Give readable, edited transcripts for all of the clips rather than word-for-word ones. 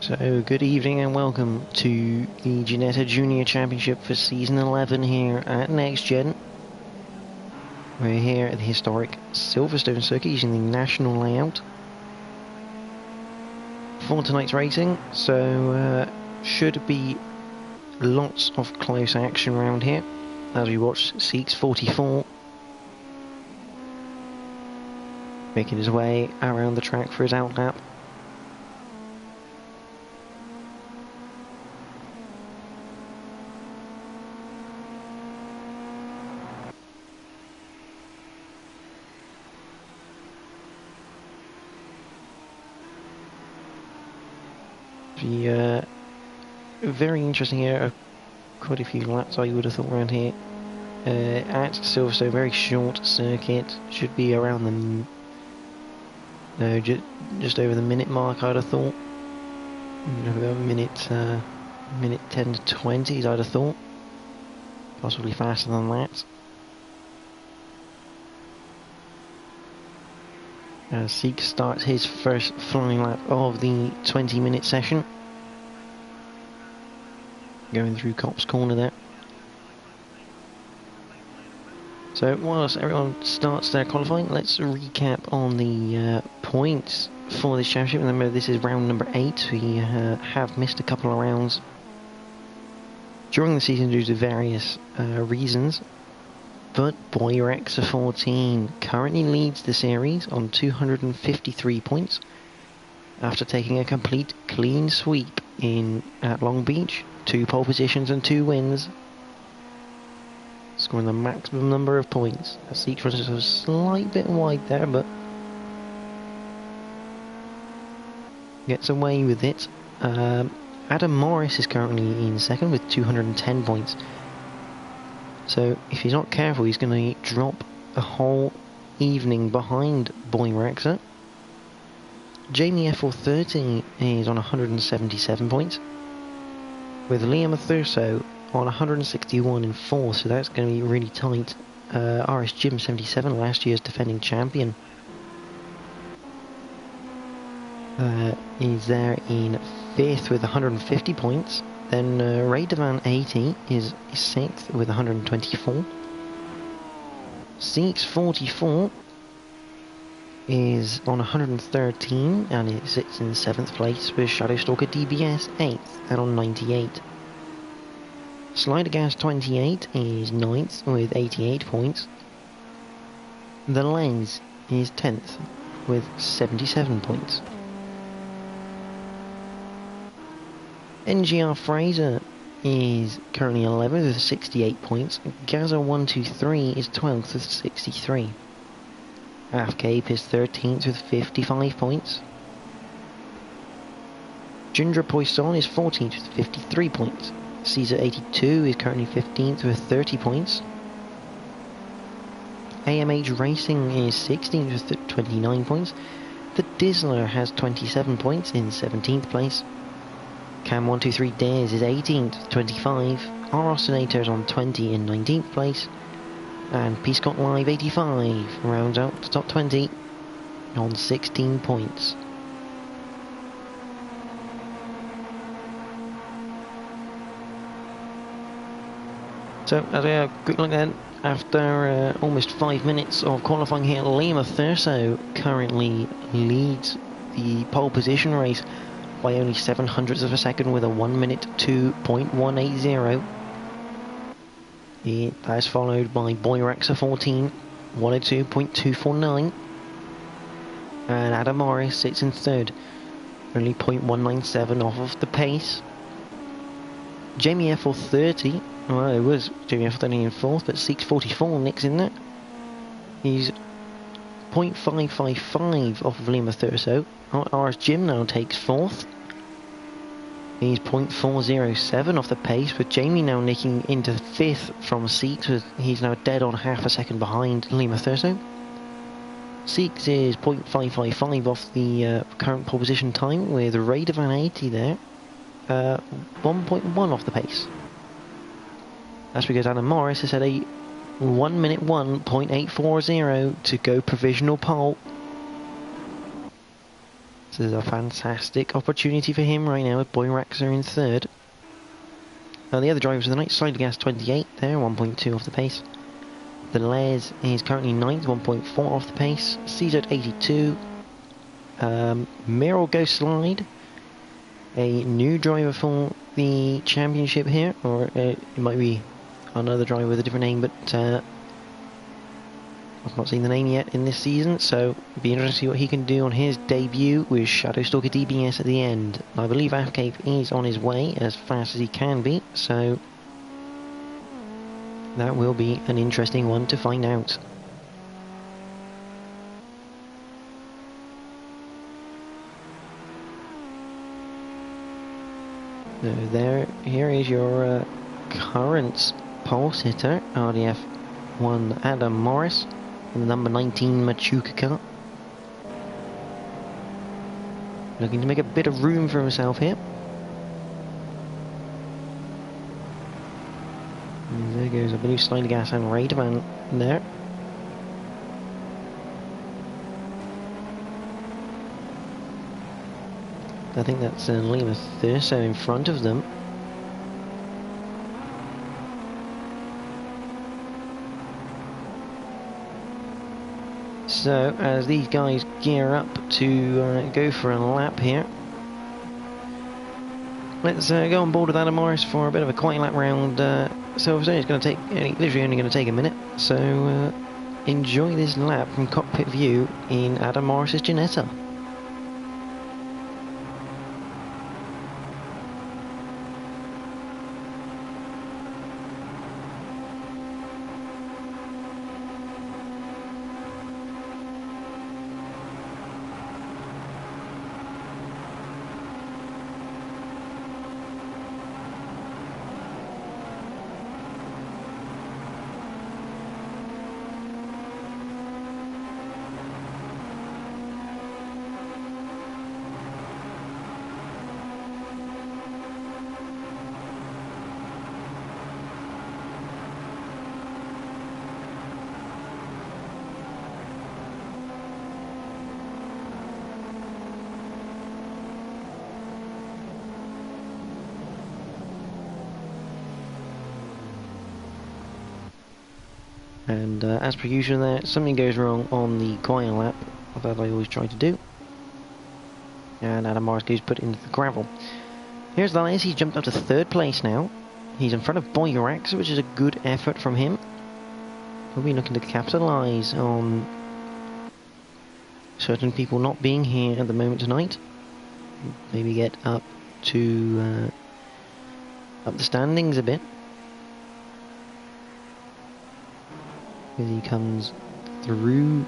So, good evening and welcome to the Ginetta Junior Championship for Season 11 here at NXTGEN. We're here at the historic Silverstone circuit using the national layout for tonight's racing, so should be lots of close action around here as we watch Seeks 44 making his way around the track for his outlap. Very interesting here. Quite a few laps I would have thought around here. At Silverstone, very short circuit. Should be around the just over the minute mark. I'd have thought. About minute 10 to 20s. I'd have thought. Possibly faster than that. As Seek starts his first flying lap of the 20-minute session. Going through Cop's Corner there. So whilst everyone starts their qualifying, let's recap on the points for this championship. Remember, this is round number 8. We have missed a couple of rounds during the season due to various reasons. But Boy Rexa 14 currently leads the series on 253 points after taking a complete clean sweep at Long Beach. 2 pole positions and 2 wins, scoring the maximum number of points. Seek runs a slight bit wide there, but gets away with it. Adam Morris is currently in second with 210 points. So if he's not careful, he's going to drop a whole evening behind Boy Rexa. Jamie F430 is on 177 points, with Liam Thurso on 161 in 4th, so that's going to be really tight. RS Jim 77, last year's defending champion, is there in 5th with 150 points. Then Rd8 80 is 6th with 124. Seeks 44 is on 113 and it sits in 7th place, with Shadowstalker DBS 8th and on 98. Slidergas 28 is 9th with 88 points. The Lens is 10th with 77 points. NGR Fraser is currently 11th with 68 points. Gaza123 is 12th with 63. Afcape is 13th with 55 points. Ginger Poisson is 14th with 53 points. Caesar 82 is currently 15th with 30 points. AMH Racing is 16th with 29 points. The Dizzler has 27 points in 17th place. Cam123 Dares is 18th with 25. Our Oscillator is on 20 in 19th place. And Peascott Live 85 rounds out the top 20 on 16 points. So, as a quick look then, after almost 5 minutes of qualifying here, Liam Thurso currently leads the pole position race by only 700ths of a second with a 1 minute 2.180. That is followed by Boy Rexa 14, 102.249. And Adam Morris sits in 3rd, only 0.197 off of the pace. Jamie F430, well, it was Jamie F430 in 4th, but Seeks 44 nicks in that. He's 0.555 off of Liam Thurso. RS Jim now takes 4th. He's 0.407 off the pace, with Jamie now nicking into 5th from Seeks. He's now dead on half a second behind Liam Thurso. Seeks is 0.555 off the current pole position time, with Rd8 80 there. 1.1 off the pace. That's because Adam Morris has had a 1 minute 1.840 to go provisional pole. This is a fantastic opportunity for him right now with Boyrax are in third. The other drivers of the night, Sidegas 28 there, 1.2 off the pace. The Les is currently 9th, 1.4 off the pace. Caesar 82. Mirror Go Slide, a new driver for the championship here, or it might be another driver with a different name, but I've not seen the name yet in this season, so it'd be interesting to see what he can do on his debut with Shadowstalker DBS at the end. I believe Afcape is on his way as fast as he can be, so that will be an interesting one to find out. So here is your current pulse hitter, RDF 1 Adam Morris, and the number 19 Machuca car. Looking to make a bit of room for himself here. And there goes, I believe, Slidergas and Rd8 there. I think that's Lima Thurso in front of them. So, as these guys gear up to go for a lap here, let's go on board with Adam Morris for a bit of a quiet lap round Silverstone. It's going to take, literally only going to take a minute, so enjoy this lap from cockpit view in Adam Morris's Ginetta. And as per usual there, something goes wrong on the quiet lap, that I always try to do. And Adam Morris goes put into the gravel. Here's the Les, he's jumped up to third place now. He's in front of Boyrax, which is a good effort from him. We'll be looking to capitalise on certain people not being here at the moment tonight. Maybe get up to up the standings a bit. As he comes through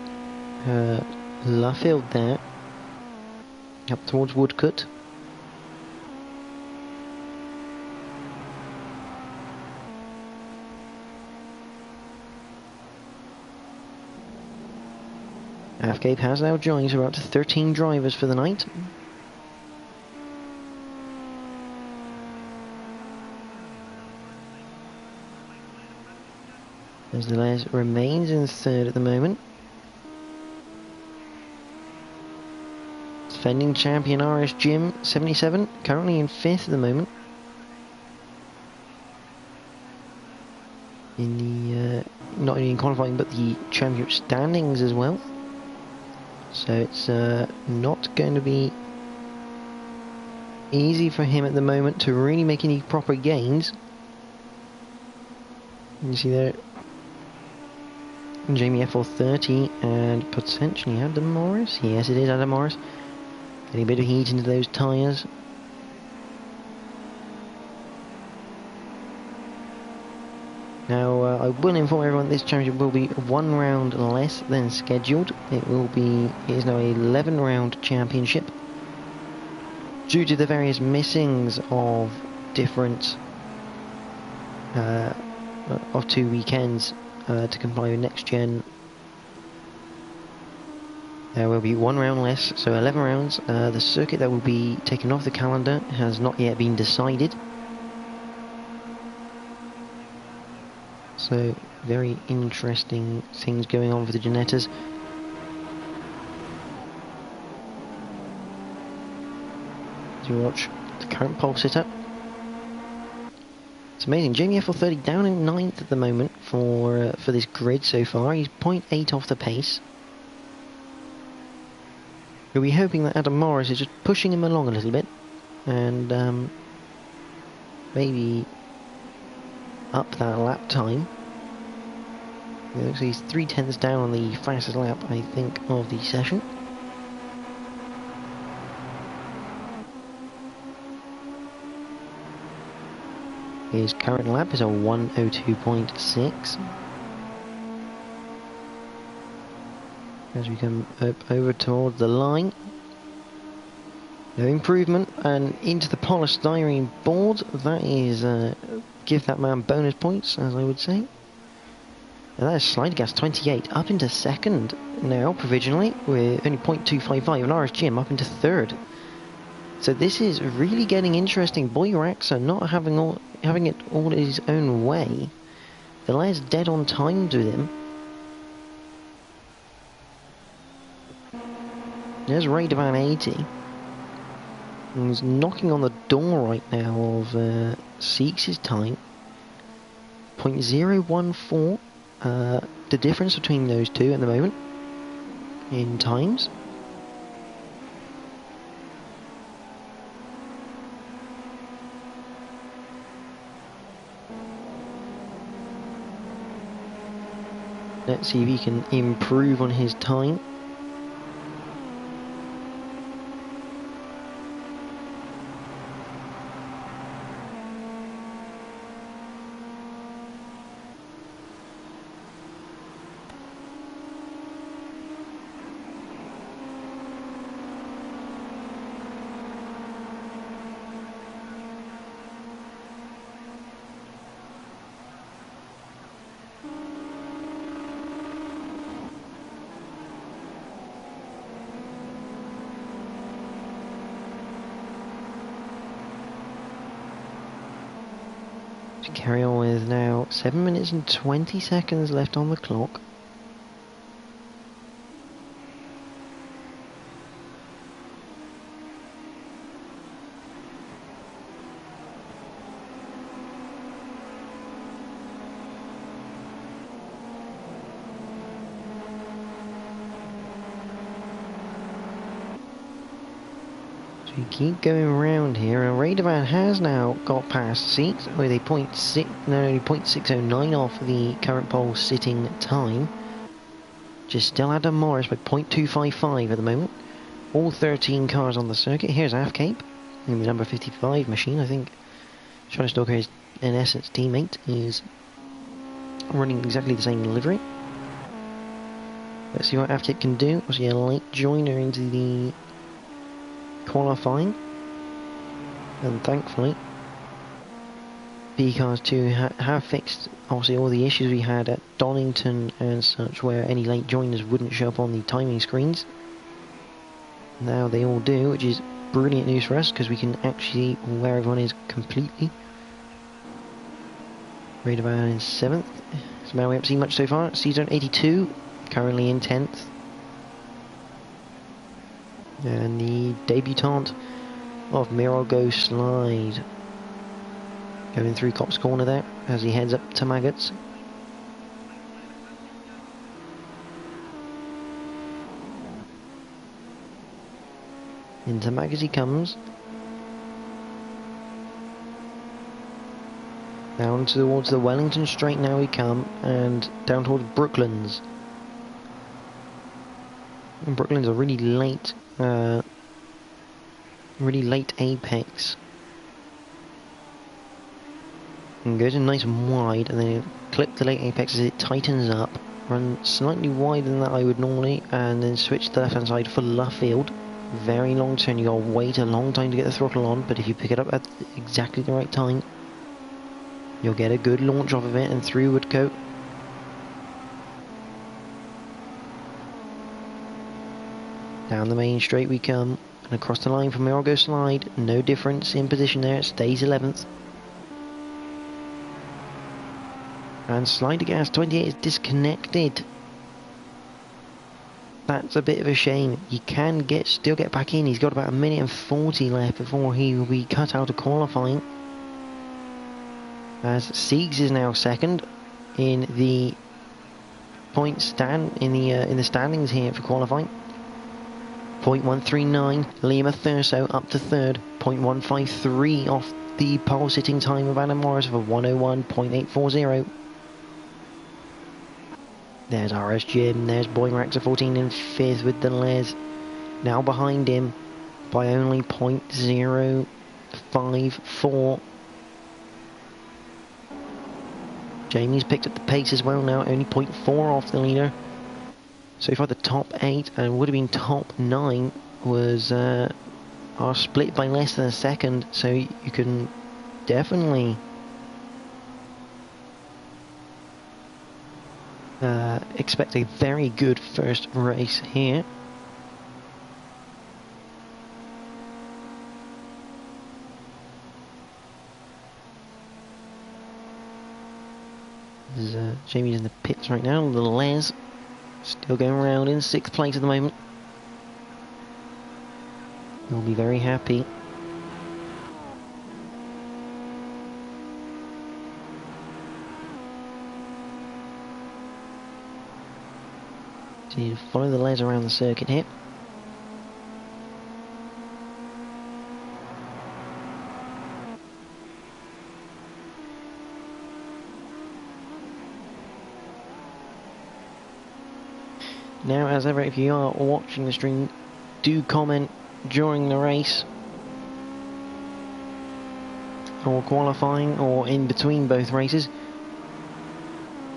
Luffield there, up towards Woodcut. Afcape has now joined, so we're up to 13 drivers for the night. As the Les remains in third at the moment. Defending champion RS Jim 77, currently in fifth at the moment. In the not only in qualifying but the championship standings as well. So it's not going to be easy for him at the moment to really make any proper gains. You see there, Jamie FL30 and potentially Adam Morris. Yes, it is Adam Morris. Getting a bit of heat into those tyres. Now, I will inform everyone this championship will be 1 round less than scheduled. It is now a 11 round championship. Due to the various missings of different, of 2 weekends to comply with NXTGEN, there will be 1 round less, so 11 rounds. The circuit that will be taken off the calendar has not yet been decided. So, very interesting things going on for the Ginettas. As you watch the current pole sit-up. It's amazing. Jamie F30 down in 9th at the moment for this grid so far. He's 0.8 off the pace. We'll be hoping that Adam Morris is just pushing him along a little bit, and maybe up that lap time. It looks like he's 3/10 down on the fastest lap, I think, of the session. His current lap is a 1:02.6. As we come up over towards the line. No improvement, and into the polystyrene board. That is, give that man bonus points, as I would say. And that is Slide Gas 28 up into second now, provisionally, with only 0.255, and NXTGEN up into third. So this is really getting interesting. Boyrax are not having it all his own way. The layer's dead on times with him. There's Rd8 80. And he's knocking on the door right now of Seeks' time. 0.014. The difference between those two at the moment in times. Let's see if he can improve on his time. To carry on with now 7 minutes and 20 seconds left on the clock. We keep going around here, and Rd8 has now got past Seeks with a 0.609 off the current pole sitting time. Just still Adam Morris by 0.255 at the moment. All 13 cars on the circuit. Here's Afcape in the number 55 machine. I think Charlie Stalker is in essence teammate. He's running exactly the same livery. Let's see what Afcape can do. Obviously a late joiner into the qualifying, and thankfully B-Cars 2 have fixed obviously all the issues we had at Donington and such, where any late joiners wouldn't show up on the timing screens. Now they all do, which is brilliant news for us, because we can actually see where everyone is completely. Rd8 in 7th, so now we haven't seen much so far. Season 82 currently in 10th. And the debutant of Mirago Slide going through Cop's Corner there as he heads up to Maggots. Into Maggots he comes. Down towards the Wellington Straight now we come, and down towards Brooklands. And Brooklands are really late apex. And goes in nice and wide, and then clip the late apex as it tightens up. Run slightly wider than that I would normally, and then switch to the left hand side for Luffield. Very long turn, you gotta wait a long time to get the throttle on, but if you pick it up at exactly the right time, you'll get a good launch off of it and through Woodcote. Down the main straight we come, and across the line from Mirago Slide. No difference in position there, it stays 11th. And Slide Gas 28 is disconnected. That's a bit of a shame. You can still get back in. He's got about 1:40 left before he will be cut out of qualifying. As Siegs is now second in the in the standings here for qualifying. 0.139. Lima Thurso up to third. 0.153 off the pole sitting time of Adam Morris for 101.840. There's RS Jim, there's Boymax at 14 in 5th with the Les. Now behind him by only 0.054. Jamie's picked up the pace as well now, only 0.4 off the leader. So far the top 8 and would have been top 9 are split by less than a second, so you can definitely expect a very good first race here. Jamie's in the pits right now. The Les still going around in 6th place at the moment. He'll be very happy. So you follow the Les around the circuit here. Now, as ever, if you are watching the stream, do comment during the race or qualifying or in between both races.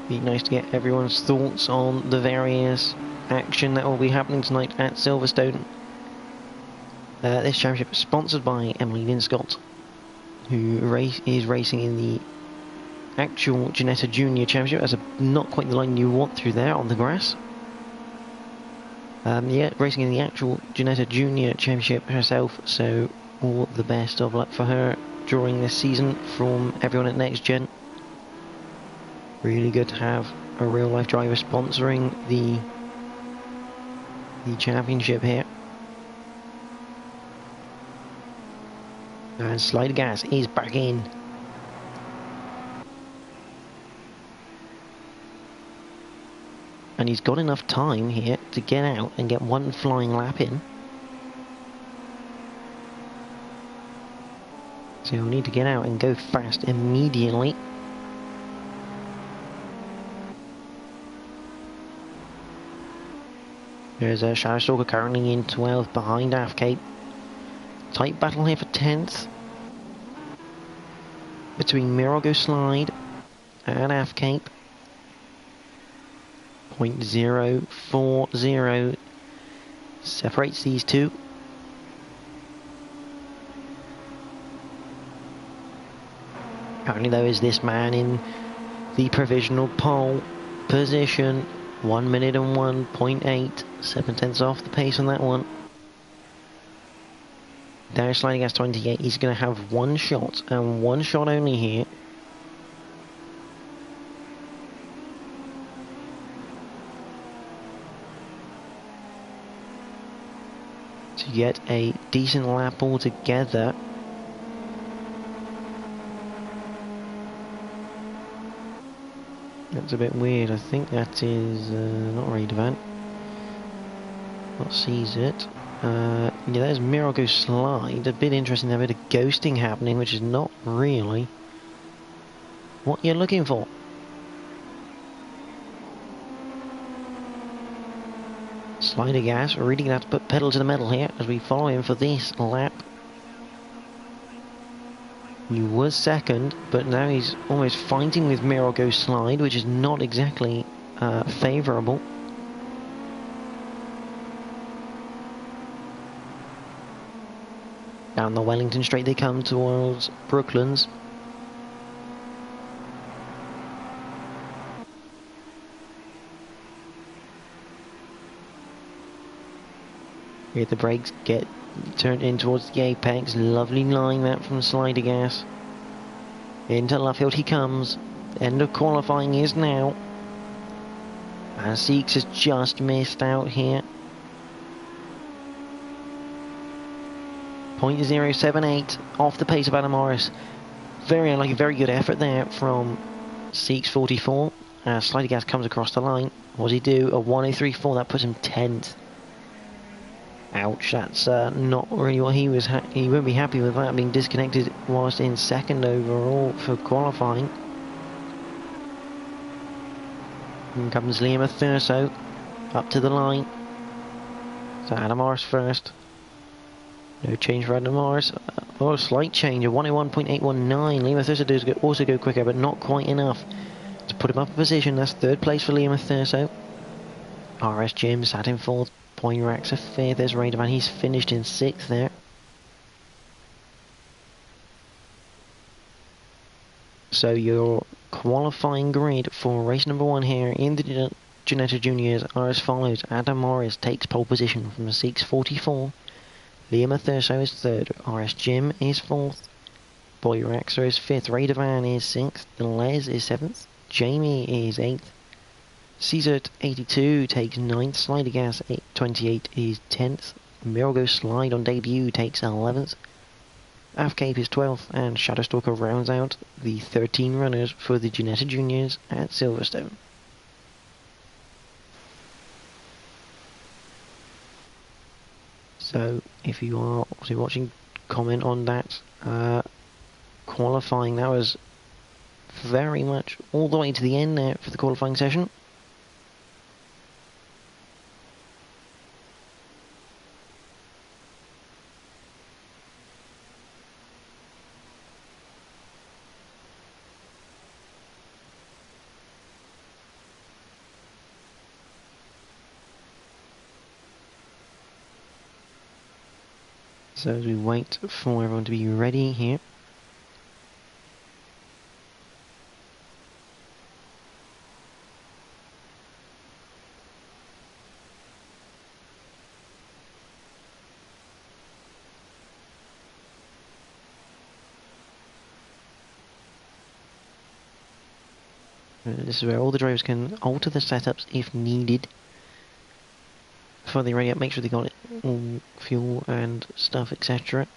Be nice to get everyone's thoughts on the various action that will be happening tonight at Silverstone. This championship is sponsored by Emily Linscott, who is racing in the actual Ginetta Junior Championship. That's not quite the line you want through there on the grass. Yeah, racing in the actual Ginetta Junior Championship herself, so all the best of luck for her during this season from everyone at NXTGEN. Really good to have a real life driver sponsoring the championship here. And Slider Gas is back in. And he's got enough time here to get out and get one flying lap in. So he'll need to get out and go fast immediately. There's a Shadowstalker currently in 12th behind Afcape. Tight battle here for 10th. Between Mirago Slide and Afcape. 0.040 separates these two. Apparently though is this man in the provisional pole position. 1 minute and 1.8, 7/10 off the pace on that one. There's Sliding Gas 28. He's going to have one shot and one shot only here. To get a decent lap altogether. That's a bit weird. I think that is not Rd8. Not sees it. Yeah, there's Mirago Slide. A bit interesting. There, a bit of ghosting happening, which is not really what you're looking for. Slider Gas really going to have to put pedal to the metal here as we follow him for this lap. He was second, but now he's almost fighting with Mirago Slide, which is not exactly favourable. Down the Wellington Straight they come towards Brooklands. Here the brakes get turned in towards the apex. Lovely line that from Slider Gas. Into Luffield he comes. End of qualifying is now. And Seeks has just missed out here. .078 off the pace of Adam Morris. Very unlucky, very good effort there from Seeks44. Slightly Gas comes across the line. What does he do? A 1:03.4, that puts him 10th. Ouch, that's not really what he was. He won't be happy with that, being disconnected whilst in second overall for qualifying. In comes Liam Thurso up to the line. So Adam Morris first. No change for Adam Morris. Oh, a slight change, a 101.819. Liam Thurso does also go quicker, but not quite enough to put him up in position. That's third place for Liam Thurso. RS Jim sat in fourth. Poirax a fifth. There's Rd8. He's finished in sixth there. So your qualifying grid for race number 1 here in the Ginetta Juniors are as follows. Adam Morris takes pole position from the Seeks44. Liam Thurso is third. RS Jim is fourth. Poirax is fifth. Rd8 is sixth. Les is seventh. Jamie is eighth. Caesar82 takes 9th, Slider Gas 28 is 10th, Mirgo Slide on debut takes 11th, Afcape is 12th, and Shadowstalker rounds out the 13 runners for the Ginetta Juniors at Silverstone. So, if you are watching, comment on that qualifying. That was very much all the way to the end there for the qualifying session. So as we wait for everyone to be ready here. This is where all the drivers can alter the setups if needed. Before they ready up, make sure they got it, all fuel and stuff, etc.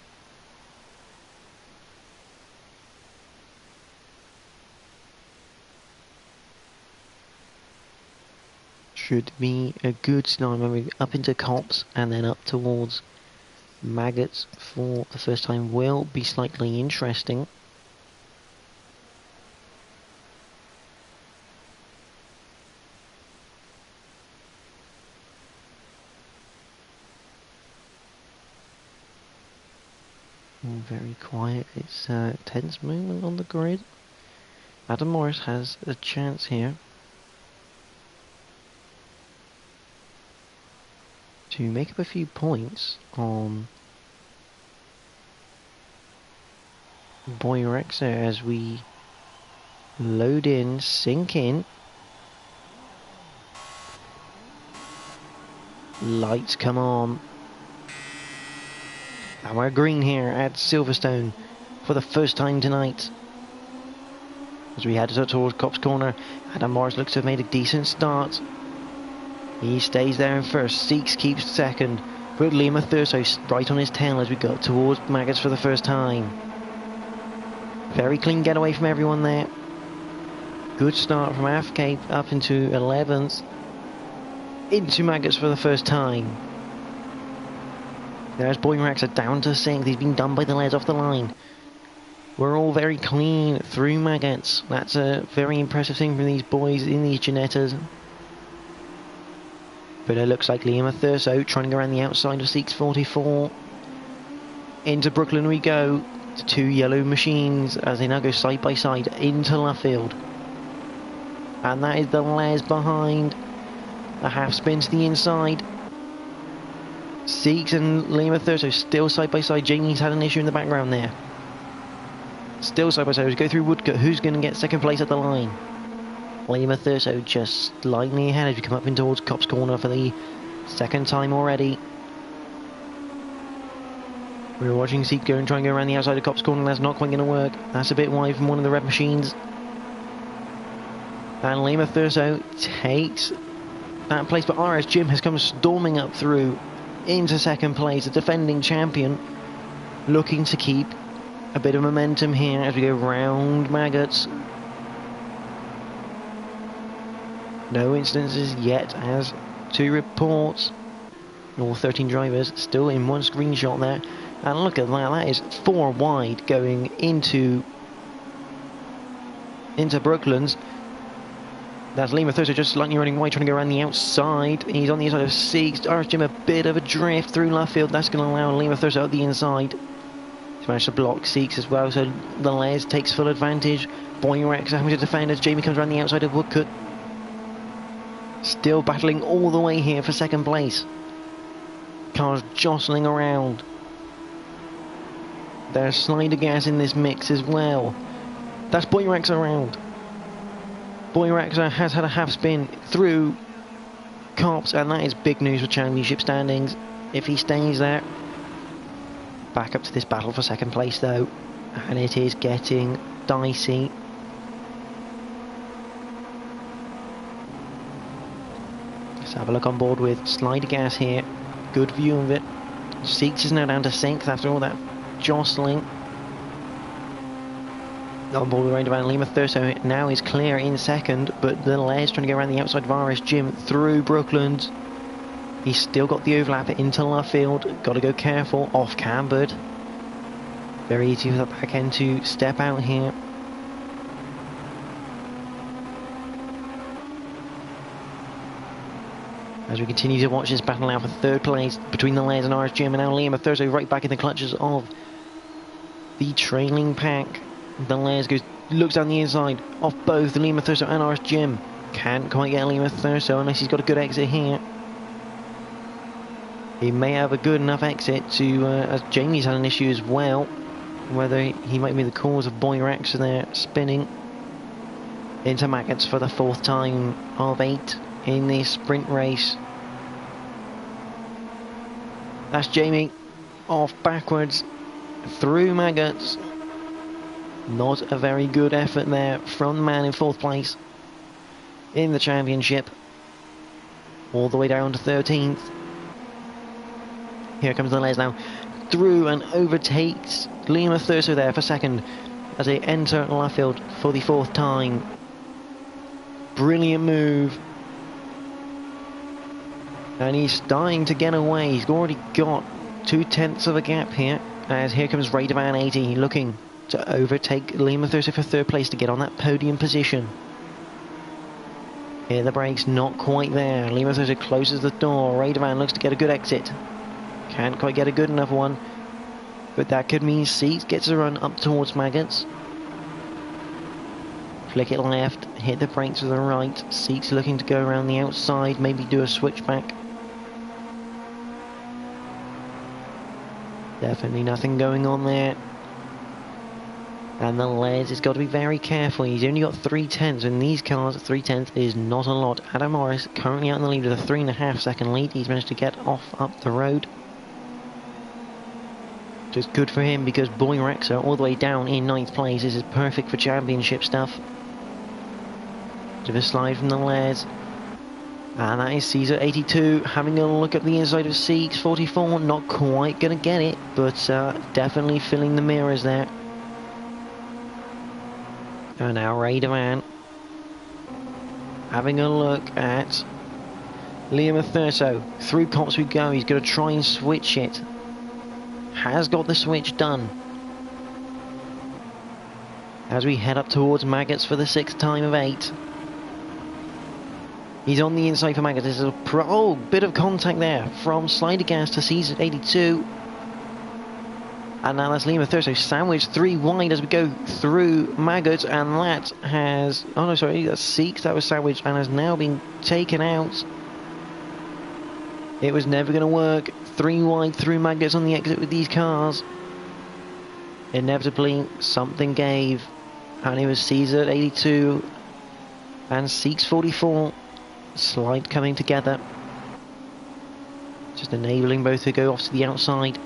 Should be a good start. Moving up into Cops and then up towards Maggots for the first time will be slightly interesting. Very quiet. It's a tense moment on the grid. Adam Morris has a chance here to make up a few points on Poirax as we load in, sink in. Lights come on. And we're green here at Silverstone for the first time tonight. As we head towards Copse Corner, Adam Morris looks to have made a decent start. He stays there in first. Seeks keeps second. But Liam Thurso right on his tail as we go towards Maggots for the first time. Very clean getaway from everyone there. Good start from Afcape up into 11th. Into Maggots for the first time. There's Poirax down to 6th. He's been done by the Les off the line. We're all very clean through Maggots. That's a very impressive thing from these boys in these Ginettas. But it looks like Liam Thurso trying to go around the outside of Seeks44. Into Brooklyn we go. The two yellow machines as they now go side by side into Luffield. And that is the Les behind. A half spin to the inside. Seeks and Liam Thurso still side by side. Jamie's had an issue in the background there. Still side by side. We go through Woodcut. Who's going to get second place at the line? Liam Thurso just slightly ahead as we come up in towards Copse Corner for the second time already. We're watching Seek go and try and go around the outside of Copse Corner. That's not quite going to work. That's a bit wide from one of the red machines. And Liam Thurso takes that place, but RS Jim has come storming up through into second place, the defending champion. looking to keep a bit of momentum here as we go round Maggots. No incidences yet as to reports. All 13 drivers still in one screenshot there. And look at that, that is 4 wide going into Brooklands. That's Lima Thurso just slightly running wide, trying to go around the outside. He's on the inside of Siegs. RSGym a bit of a drift through left field. That's going to allow Lima Thurso out the inside. He's managed to block Siegs as well, so the Les takes full advantage. Boyrex having to defend as Jamie comes around the outside of Woodcut. Still battling all the way here for second place. Cars jostling around. There's Slider Gas in this mix as well. That's Boyrex around. Boyrex has had a half spin through Cops, and that is big news for championship standings if he stays there. Back up to this battle for second place though, and it is getting dicey. Let's have a look on board with Slider Gas here. Good view of it. Siegs is now down to 6th after all that jostling. On board with Rd8, Lima Thurso now is clear in 2nd, but the Les trying to go around the outside of RSGym through Brooklands. He's still got the overlap into left field. Got to go careful, off cambered. Very easy for the back end to step out here. As we continue to watch this battle now for 3rd place between the Les and RSGym, and now Lima Thurso right back in the clutches of the trailing pack. The Les looks down the inside off both Lima Thurso and RSGym. Can't quite get Lima Thurso unless he's got a good exit here. He may have a good enough exit to, as Jamie's had an issue as well, whether he might be the cause of Boyrex there spinning into Maggots for the 4th time of 8 in this sprint race. That's Jamie off backwards through Maggots. Not a very good effort there from the man in 4th place in the championship. All the way down to 13th. Here comes the Les now. Through and overtakes Lima Thurso there for 2nd as they enter left field for the 4th time. Brilliant move. And he's starting to get away. He's already got 2/10 of a gap here. As here comes Rd8 80 looking to overtake Lima Thurso for 3rd place to get on that podium position. Here the brakes not quite there. Lima Thurso closes the door. Rd8 looks to get a good exit. Can't quite get a good enough one. But that could mean Siegs gets a run up towards Maggots. Flick it left. Hit the brakes with the right. Siegs looking to go around the outside. Maybe do a switchback. Definitely nothing going on there. And the Les has got to be very careful. He's only got 3/10. In these cars, 3/10 is not a lot. Adam Morris currently out in the lead with a 3.5 second lead. He's managed to get off up the road. Just good for him because Boyrex all the way down in 9th place. This is perfect for championship stuff. Bit of a slide from the Les. And that is Caesar 82 having a look at the inside of Siegs 44. Not quite going to get it, but definitely filling the mirrors there. And now Rd8 having a look at Lima Thurso. Through Cops we go. He's going to try and switch it. Has got the switch done. As we head up towards Maggots for the 6th time of 8. He's on the inside for Maggots. There's a bit of contact there from Slider Gas to Caesar 82. And now that's Lima Thurso sandwiched 3 wide as we go through Maggots, and that has... oh no, sorry, that's Siegs that was sandwiched and has now been taken out. It was never going to work. 3 wide through Maggots on the exit with these cars. Inevitably, something gave, and it was Caesar 82 and Siegs 44. Slide coming together. Just enabling both to go off to the outside.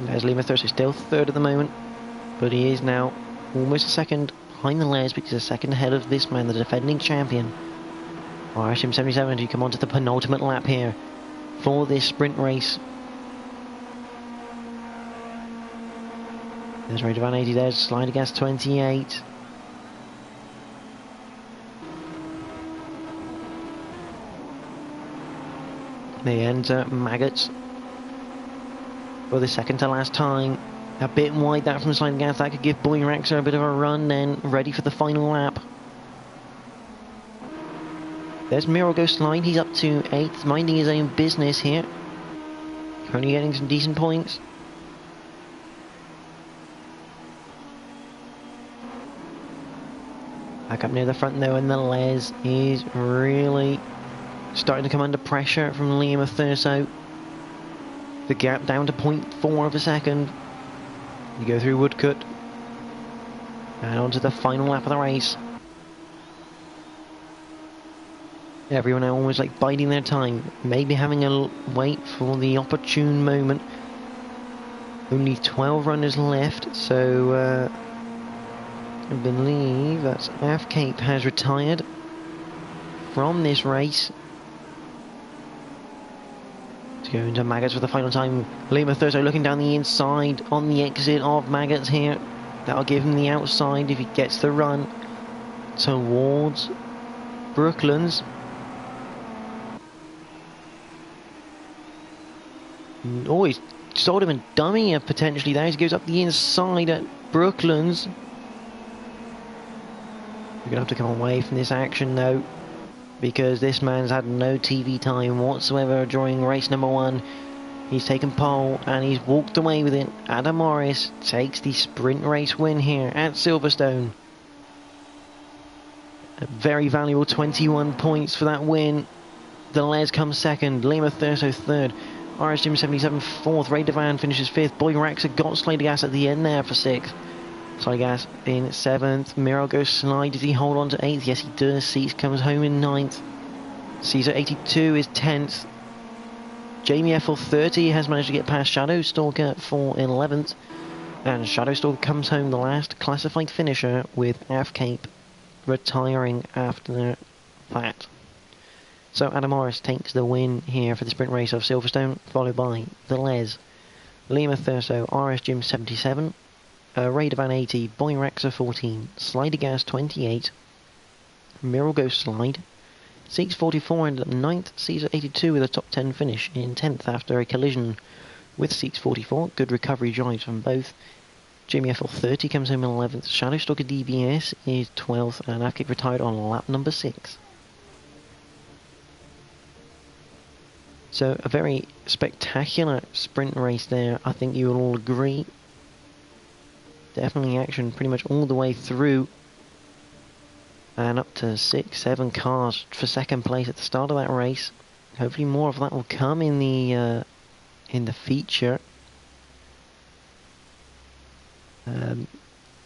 There's Lima Thurso still 3rd at the moment, but he is now almost a second behind the Les because he's a second ahead of this man, the defending champion. RSGym 77 to come on to the penultimate lap here for this sprint race. There's Rd8 180 there, sliding gas 28. They enter Maggots for the second to last time. A bit wide that from sliding gas. That could give Boyraxer a bit of a run then. Ready for the final lap. There's Miro go slide. He's up to 8th, minding his own business here. Currently getting some decent points. Back up near the front though, and the Les is really starting to come under pressure from Liam Thurso. The gap down to 0.4 of a second. You go through Woodcut and onto the final lap of the race. Everyone almost like biding their time, maybe having a wait for the opportune moment. Only 12 runners left, so I believe that's Cape has retired from this race. To go into Maggots for the final time. Liam Thurso looking down the inside on the exit of Maggots here. That'll give him the outside if he gets the run towards Brooklands. Oh, he's sort of a dummy potentially there. He goes up the inside at Brooklands. We're going to have to come away from this action though, because this man's had no TV time whatsoever during race number 1. He's taken pole and he's walked away with it. Adam Morris takes the sprint race win here at Silverstone. A very valuable 21 points for that win. The Les comes second, Liam Thurso third, RSGym 77 fourth, Rd8 finishes 5th, Boyraxer got sliding gas at the end there for 6th. Slide gas in 7th. Miro goes slide. Does he hold on to 8th? Yes, he does. Cease comes home in 9th. Caesar 82 is 10th. Jamie FL30 has managed to get past Shadowstalker for 11th. And Shadowstalker comes home the last classified finisher, with Cape retiring after that. So Adam Morris takes the win here for the sprint race of Silverstone, followed by the Les, Liam Thurso, RSGym 77. Rd8 180, Boyraxer 14, Slidergas 28, Miro goes slide, Seeks 44 ended up 9th, Caesar 82 with a top 10 finish in 10th after a collision with Seeks 44, good recovery drives from both. Jamie FL30 comes home in 11th, Shadowstalker DBS is 12th, and Afkick retired on lap number 6. So a very spectacular sprint race there, I think you will all agree. Definitely action pretty much all the way through, and up to 6-7 cars for second place at the start of that race. Hopefully more of that will come in the feature.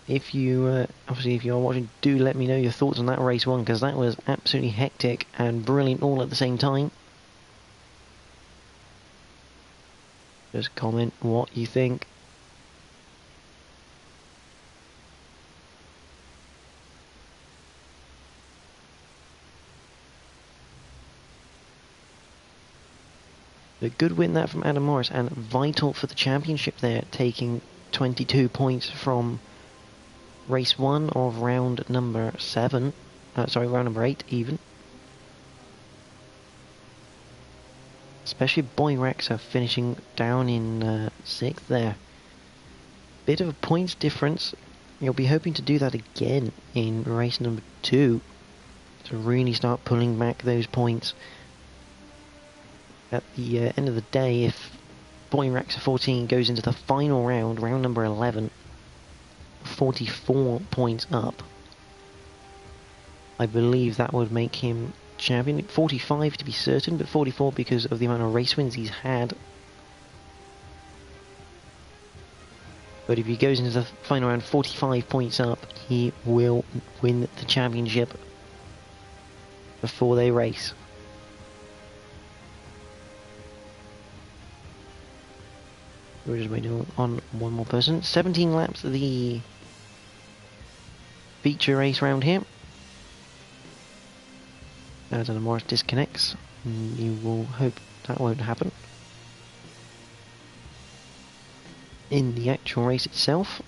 If you obviously if you are watching, do let me know your thoughts on that race 1, because that was absolutely hectic and brilliant all at the same time. Just comment what you think. A good win that from Adam Morris, and vital for the championship there, taking 22 points from race 1 of round number 7. Round number 8 even. Especially Boyraxer finishing down in 6th there. Bit of a points difference. You'll be hoping to do that again in race number 2 to really start pulling back those points. At the end of the day, if Boyraxer 14 goes into the final round, round number 11, 44 points up, I believe that would make him champion. 45 to be certain, but 44 because of the amount of race wins he's had. But if he goes into the final round 45 points up, he will win the championship before they race. We're just waiting on one more person. 17 laps of the feature race round here. As Adam Morris disconnects, you will hope that won't happen. In the actual race itself,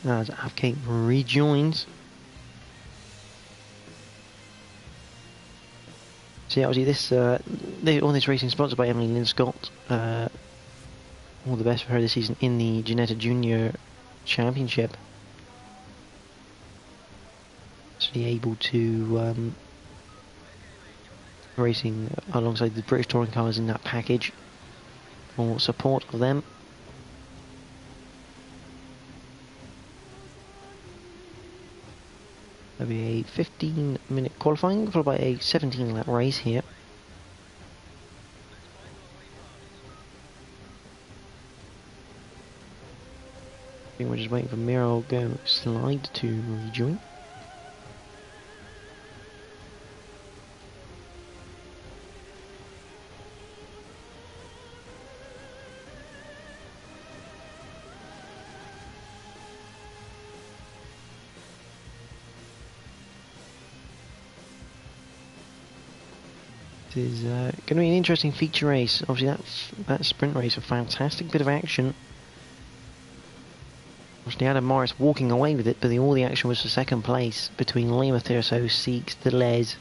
as Avcate rejoins. So yeah, obviously all this racing sponsored by Emily Lynn Scott. All the best for her this season in the Ginetta Junior Championship. So be able to racing alongside the British touring cars in that package for support of them. There'll be a 15-minute qualifying followed by a 17-lap race here. We're just waiting for Miro Go Slide to rejoin. This is going to be an interesting feature race. Obviously that sprint race, a fantastic bit of action. Obviously Adam Morris walking away with it, but all the action was for second place between Lema Thurso, Seeks, Deleuze,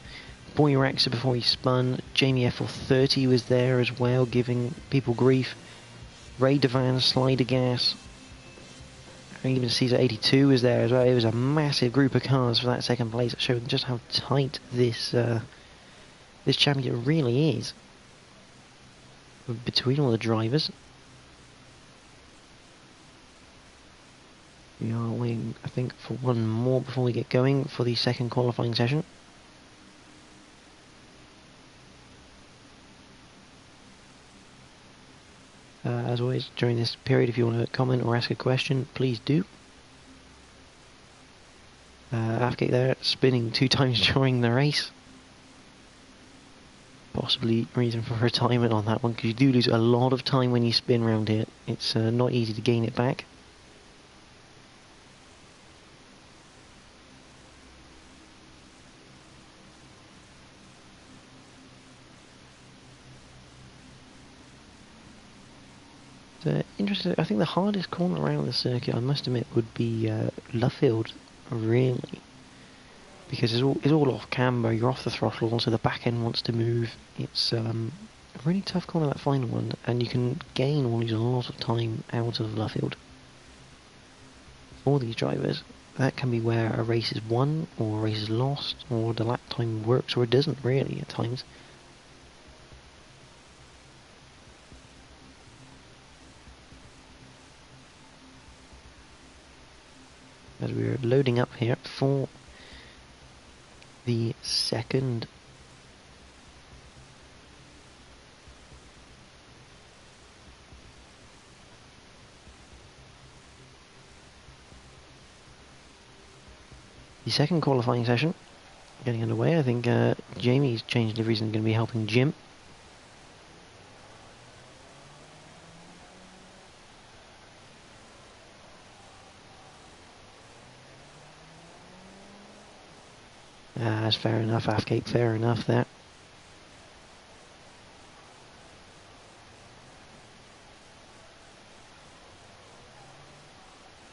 Boy Raxa before he spun. Jamie FL30 was there as well, giving people grief. Ray Devan, Slider Gas, and even Caesar 82 was there as well. It was a massive group of cars for that second place, showing just how tight this championship really is between all the drivers. We are waiting, I think, for one more before we get going for the second qualifying session. As always, during this period, if you want to comment or ask a question, please do. Avcate there, spinning 2 times during the race. Possibly reason for retirement on that one, because you do lose a lot of time when you spin around here. It's not easy to gain it back. Interesting. I think the hardest corner around the circuit, I must admit, would be Luffield, really, because it's all off camber. You're off the throttle, so the back end wants to move. It's a really tough corner, that final one, and you can gain or lose a lot of time out of Luffield. For these drivers, that can be where a race is won or a race is lost, or the lap time works or it doesn't really at times. As we're loading up here for the second qualifying session getting underway. I think Jamie's changed liveries and going to be helping Jim. That's fair enough, Avcate, fair enough there.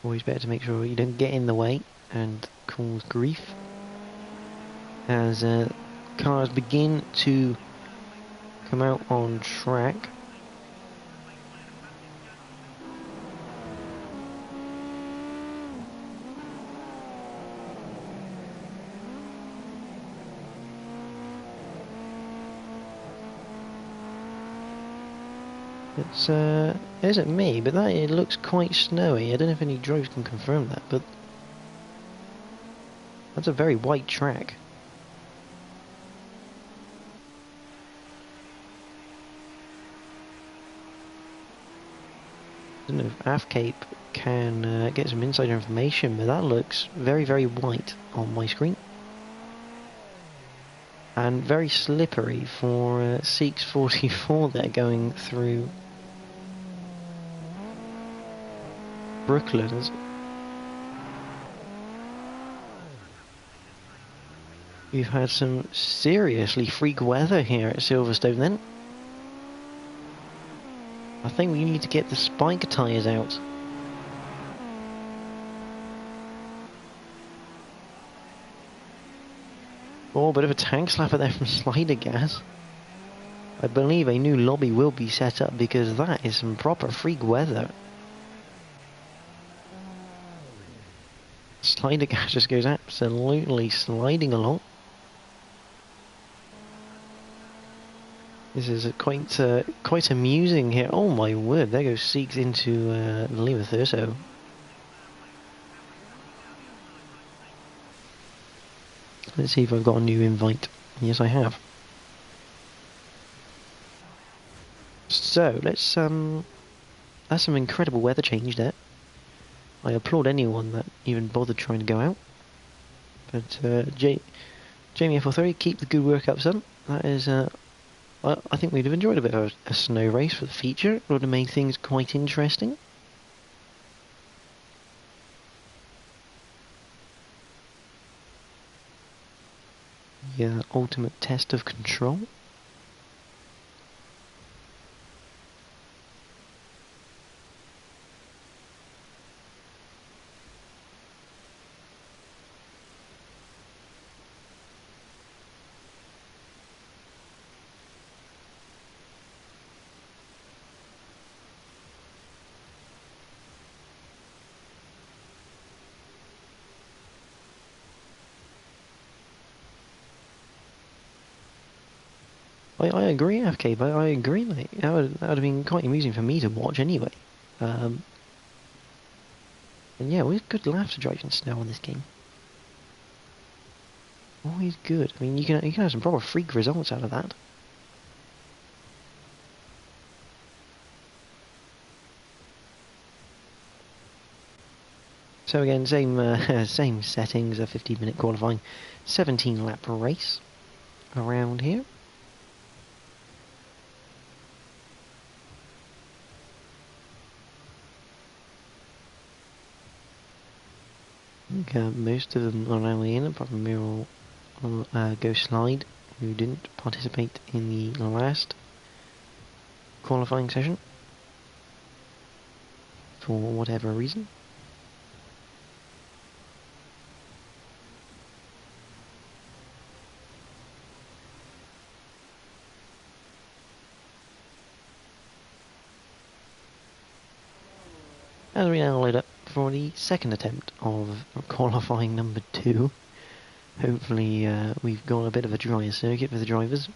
Always better to make sure you don't get in the way and cause grief. As cars begin to come out on track. It isn't me, but it looks quite snowy. I don't know if any drivers can confirm that, but that's a very white track. I don't know if Avcate can get some insider information, but that looks very, very white on my screen. And very slippery for Seeks 44 there going through Brooklands. We've had some seriously freak weather here at Silverstone then. I think we need to get the spike tyres out. Oh, a bit of a tank slapper there from Slider Gas. I believe a new lobby will be set up because that is some proper freak weather. Slider Gas just goes absolutely sliding along. This is quite amusing here. Oh my word, there goes Seeks into Lima Thurso. Let's see if I've got a new invite. Yes, I have. So, let's, that's some incredible weather change there. I applaud anyone that even bothered trying to go out. But, Jamie F03, keep the good work up, son. That is, I think we'd have enjoyed a bit of a snow race for the feature. It would have made things quite interesting. The ultimate test of control. I agree, FK, but I agree, mate. That would have been quite amusing for me to watch anyway. And yeah, always good laugh to drive in snow on this game. Always good. I mean, you can have some proper freak results out of that. So again, same settings, a 15-minute qualifying, 17-lap race around here. I think most of them are now in, apart from Miro Go Slide, who didn't participate in the last qualifying session for whatever reason. As we now load up for the second attempt of qualifying number 2. Hopefully we've got a bit of a drier circuit for the drivers.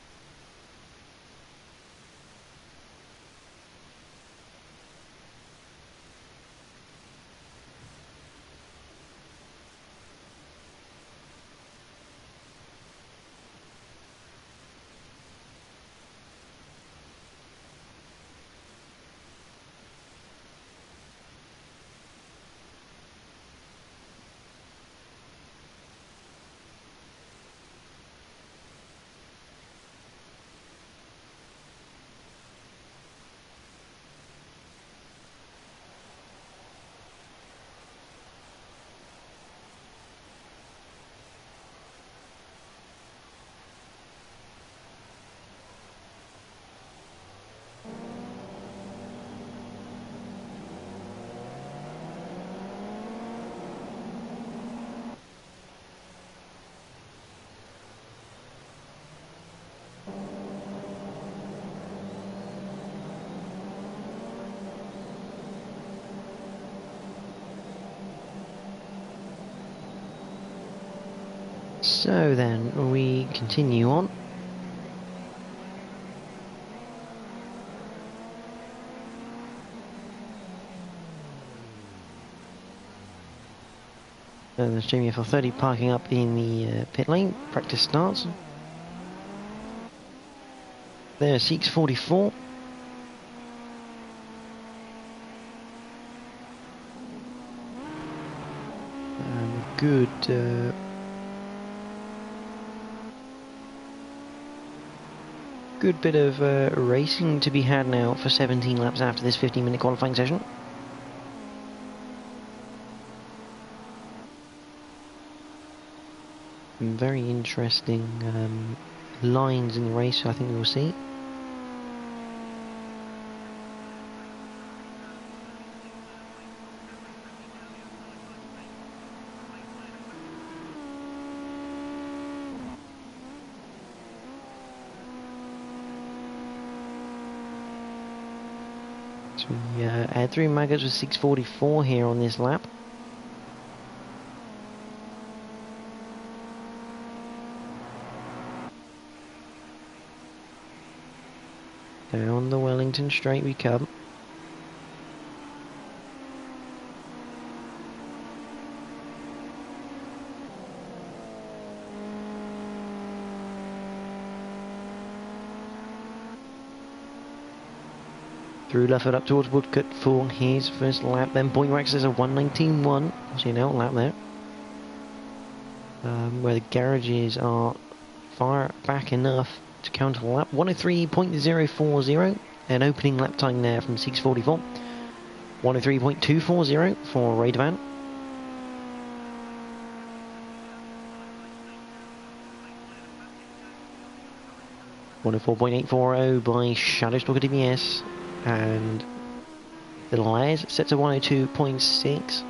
So then, we continue on. There's Jamie FL30 parking up in the pit lane. Practice starts. There's Seeks 44. Good good bit of racing to be had now for 17 laps after this 15-minute qualifying session. some very interesting lines in the race, I think we'll see. So we had 3 maggots with 6:44 here on this lap. Down the Wellington straight we come. Through Lufford up towards Woodcote for his first lap. Then Boyrax is a 1:19.1. So an out lap there. Where the garages are far back enough to counter the lap. 1:03.040. An opening lap time there from 6:44. 1:03.240 for Rd8. .840 by Shadowstalker DBS. And the Les sets a 1:02.6.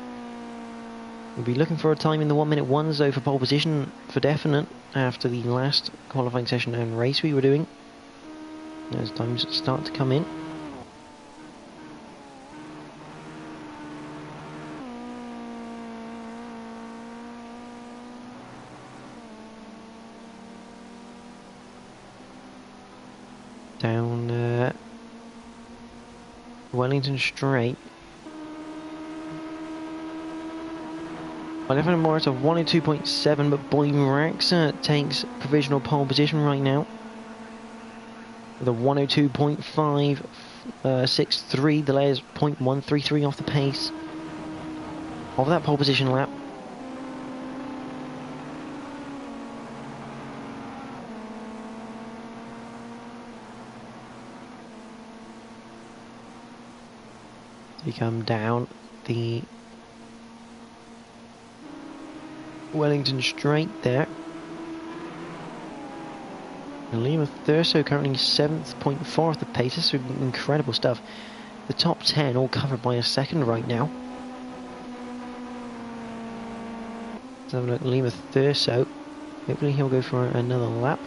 We'll be looking for a time in the 1-minute ones though for pole position for definite after the last qualifying session and race we were doing. As times start to come in. Down Wellington Straight. Eleven Morris of 1:02.7, but Boyrax takes provisional pole position right now. With a 1:02.563, the layer's 0.133 off the pace of that pole position lap. We come down the Wellington Straight there. And Lima Thurso currently 7th, 0.4 off the pace. This is incredible stuff. The top 10 all covered by a second right now. Let's have a look at Lima Thurso. Hopefully he'll go for another lap.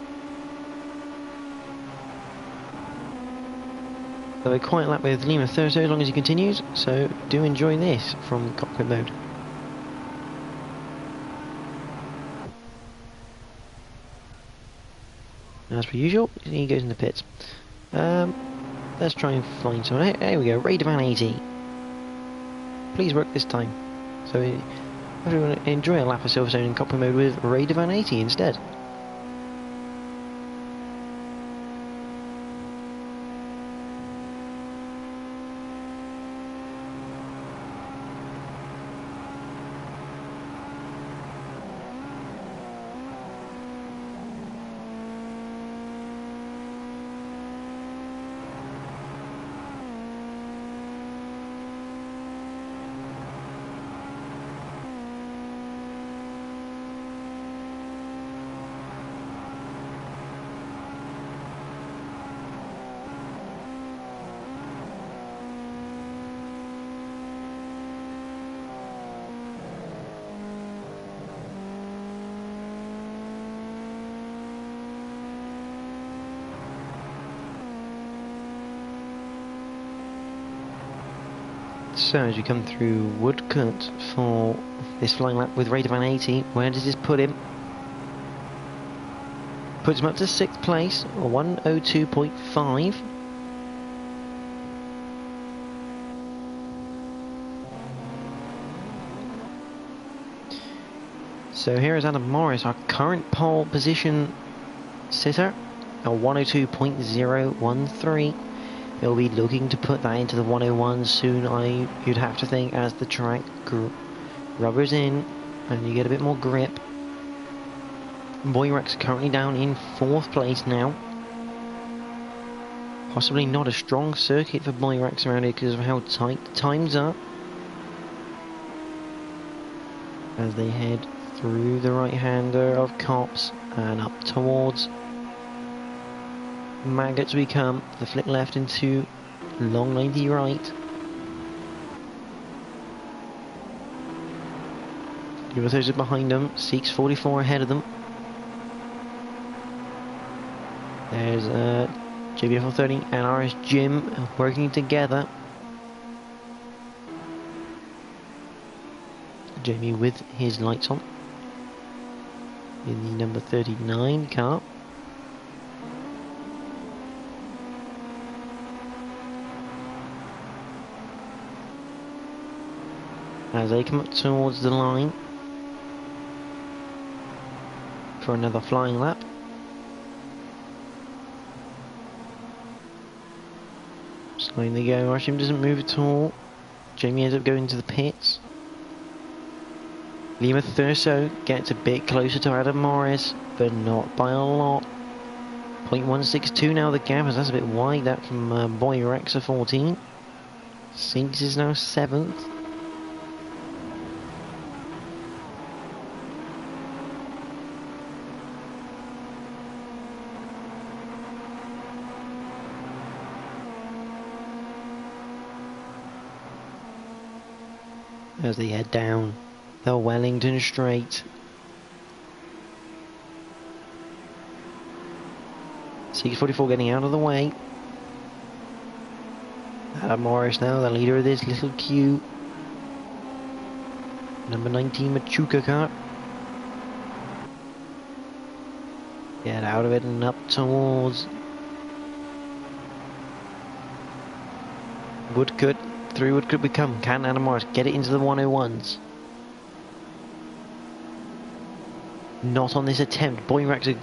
So a quiet lap with Lima Thurso as long as he continues, so do enjoy this from cockpit mode. As per usual, he goes in the pits. Let's try and find someone. Here we go, Rd8 80. Please work this time. So everyone enjoy a lap of Silverstone in cockpit mode with Rd8 80 instead. So as you come through Woodcote for this flying lap with Rd8 80, where does this put him? Puts him up to 6th place, or 1:02.5. So here is Adam Morris, our current pole position sitter, a 1:02.013. He'll be looking to put that into the 101 soon, you'd have to think, as the track rubbers in and you get a bit more grip. Boyrax currently down in 4th place now. Possibly not a strong circuit for Boyrax around here because of how tight the times are. As they head through the right-hander of Cops and up towards Maggots we come. The flick left into long 90 right. Ginetta is behind them, Seeks 44 ahead of them. There's JBF30 and RS Jim working together. Jamie with his lights on in the number 39 car. As they come up towards the line for another flying lap. Slowing they go, Rashim doesn't move at all. Jamie ends up going to the pits. Lima Thurso gets a bit closer to Adam Morris, but not by a lot. 0.162 now the gap, as that's a bit wide, that from Boy Rexa 14. Sinks is now 7th. As they head down the Wellington Straight. C44 getting out of the way. Adam Morris now, the leader of this little queue. Number 19 Machuca car. Get out of it and up towards Woodcut. Through Woodcut we come. Can Adam Morris get it into the 101s? Not on this attempt. Boy Rexa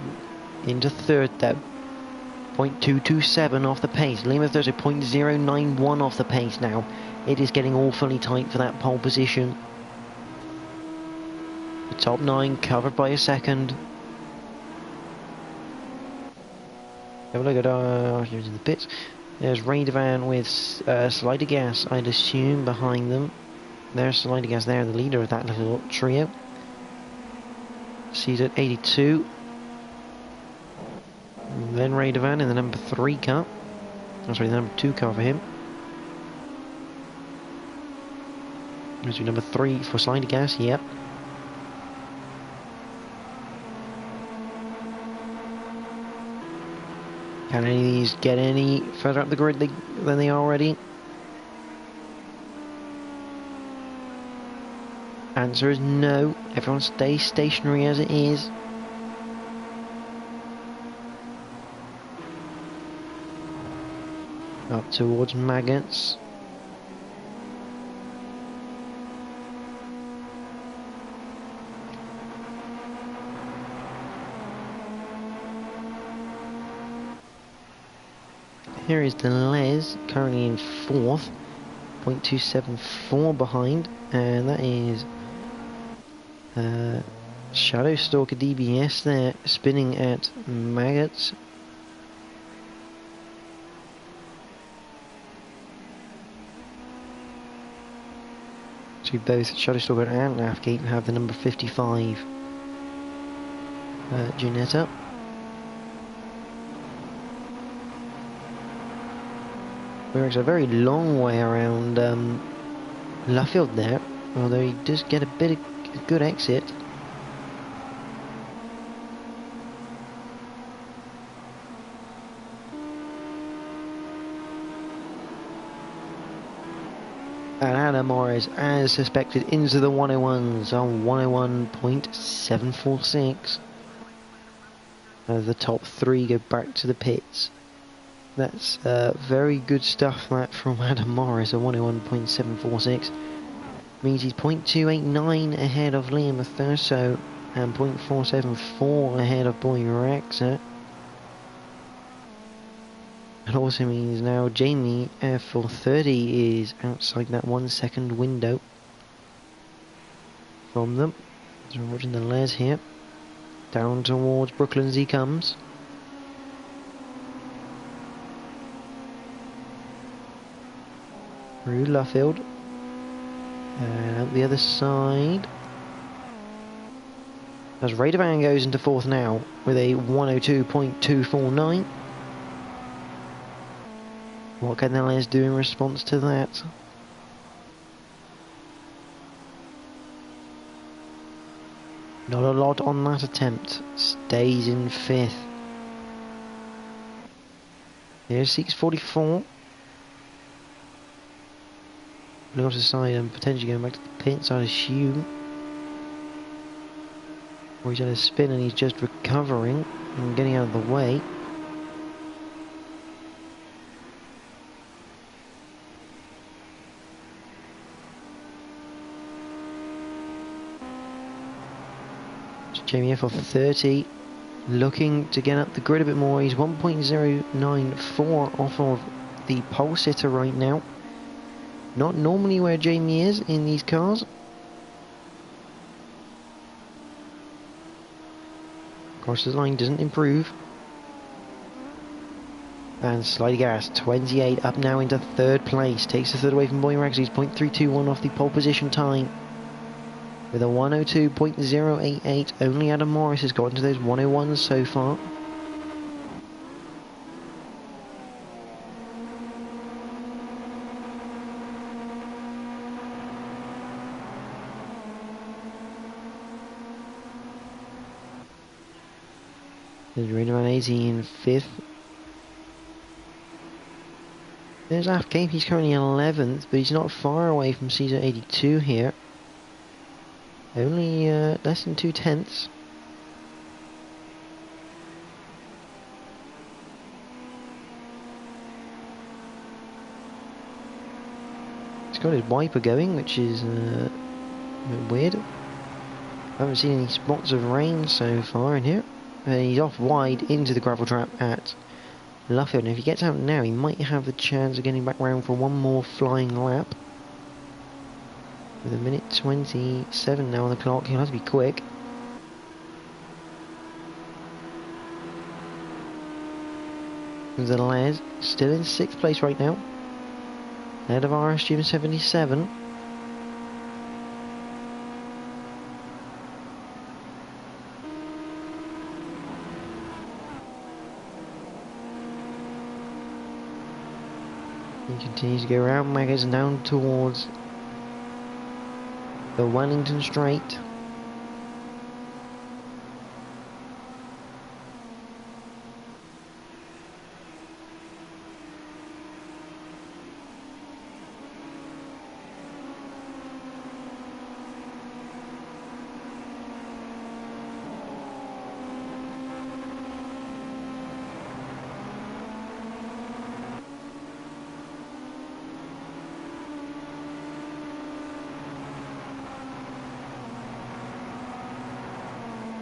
into third though. 0.227 off the pace. Lima Thursday 0.091 off the pace now. It is getting awfully tight for that pole position. The top 9 covered by a second. Have a look at in the pits. There's Rd8 with Slider Gas, I'd assume, behind them. There's Slider Gas there, the leader of that little trio. Sees at 82. And then Rd8 in the number 3 car. Oh, sorry, the number 2 car for him. There's number 3 for Slider Gas, yep. Can any of these get any further up the grid than they are already? Answer is no. Everyone stays stationary as it is. Up towards Maggots. Here is Deleuze, currently in 4th, 0.274 behind, and that is Shadow Stalker DBS there, spinning at Maggots. So both Shadow Stalker and Lafgate have the number 55 Ginetta. We're actually a very long way around Luffield there, although he does get a bit of a good exit. And Adam Morris, as suspected, into the 101s on 101.746. The top 3 go back to the pits. That's very good stuff, that, from Adam Morris, a 101.746. Means he's 0.289 ahead of Liam Thurso and 0.474 ahead of Boy Rexa. It also means now Jamie for 30 is outside that 1 second window from them. So we're watching the Les here. Down towards Brooklands he comes. Through Luffield. And out the other side. As Rd8 goes into fourth now with a 102.249. What can the Les do in response to that? Not a lot on that attempt. Stays in fifth. Here's 644. Looking off the side and potentially going back to the pits, I'd assume. Or he's had a spin and he's just recovering and getting out of the way. Jamie F off 30, looking to get up the grid a bit more. He's 1.094 off of the pole sitter right now. Not normally where Jamie is in these cars. Crosses the line, doesn't improve. And sliding gas, 28 up now into third place. Takes the third away from Boy Rags. He's 0.321 off the pole position time. With a 102.088, only Adam Morris has got into those 101s so far. There's Rd8 80 in 5th. There's AFK, he's currently 11th, but he's not far away from Caesar 82 here. Only less than 2/10. He's got his wiper going, which is a bit weird. I haven't seen any spots of rain so far in here. And he's off wide into the gravel trap at Luffield. And if he gets out now, he might have the chance of getting back round for one more flying lap. With a minute 27 now on the clock, he'll have to be quick. The Les still in 6th place right now, ahead of RSG 77. He continues to go around Maggers and down towards the Wellington Straight.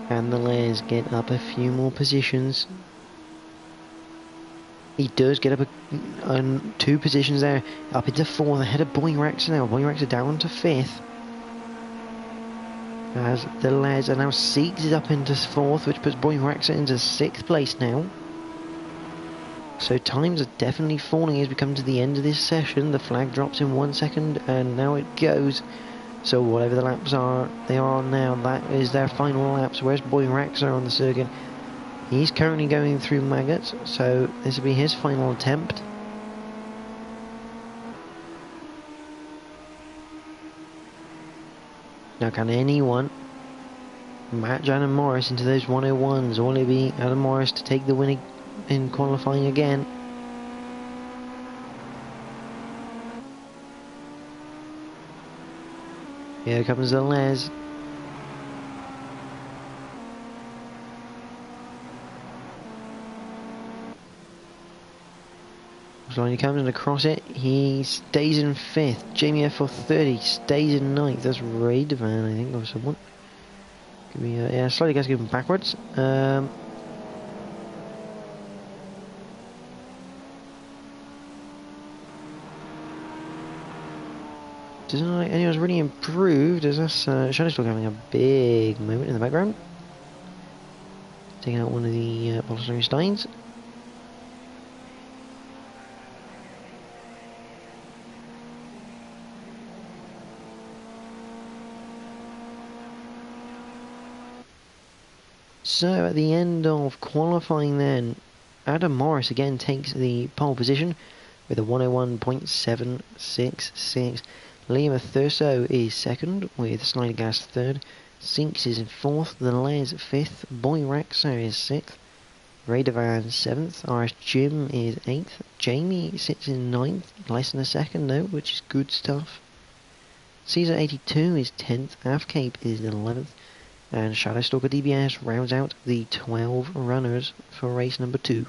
And the Les get up a few more positions. He does get up 2 positions there, up into 4th, ahead of Boy Rex now. Boy Rex down to 5th. As the Les are now Seeks up into 4th, which puts Boy Rex into 6th place now. So times are definitely falling as we come to the end of this session. The flag drops in 1 second and now it goes. So whatever the laps are, they are on now, that is their final laps. Where's Boy Raxer on the circuit? He's currently going through maggots, so this will be his final attempt. Now can anyone match Adam Morris into those 101s, or will it be Adam Morris to take the win in qualifying again? Here comes the Les. So when he comes in across it, he stays in 5th. Jamie F for 30 stays in 9th. That's Rd8, I think, or someone. Could be, yeah, slightly guys going backwards. Doesn't look like anyone's really improved, as us Shadowstock having a big moment in the background. Taking out one of the Bolsonaro Steins. So at the end of qualifying then, Adam Morris again takes the pole position with a 101.766. Liam Thurso is second with Slider Gas third. Sinks is in fourth. The Les fifth. Boy Raxo is sixth. Rd8 seventh. RS Jim is eighth. Jamie sits in ninth, less than a second though, which is good stuff. Caesar 82 is 10th. Afcape is 11th. And Shadowstalker DBS rounds out the 12 runners for race number 2.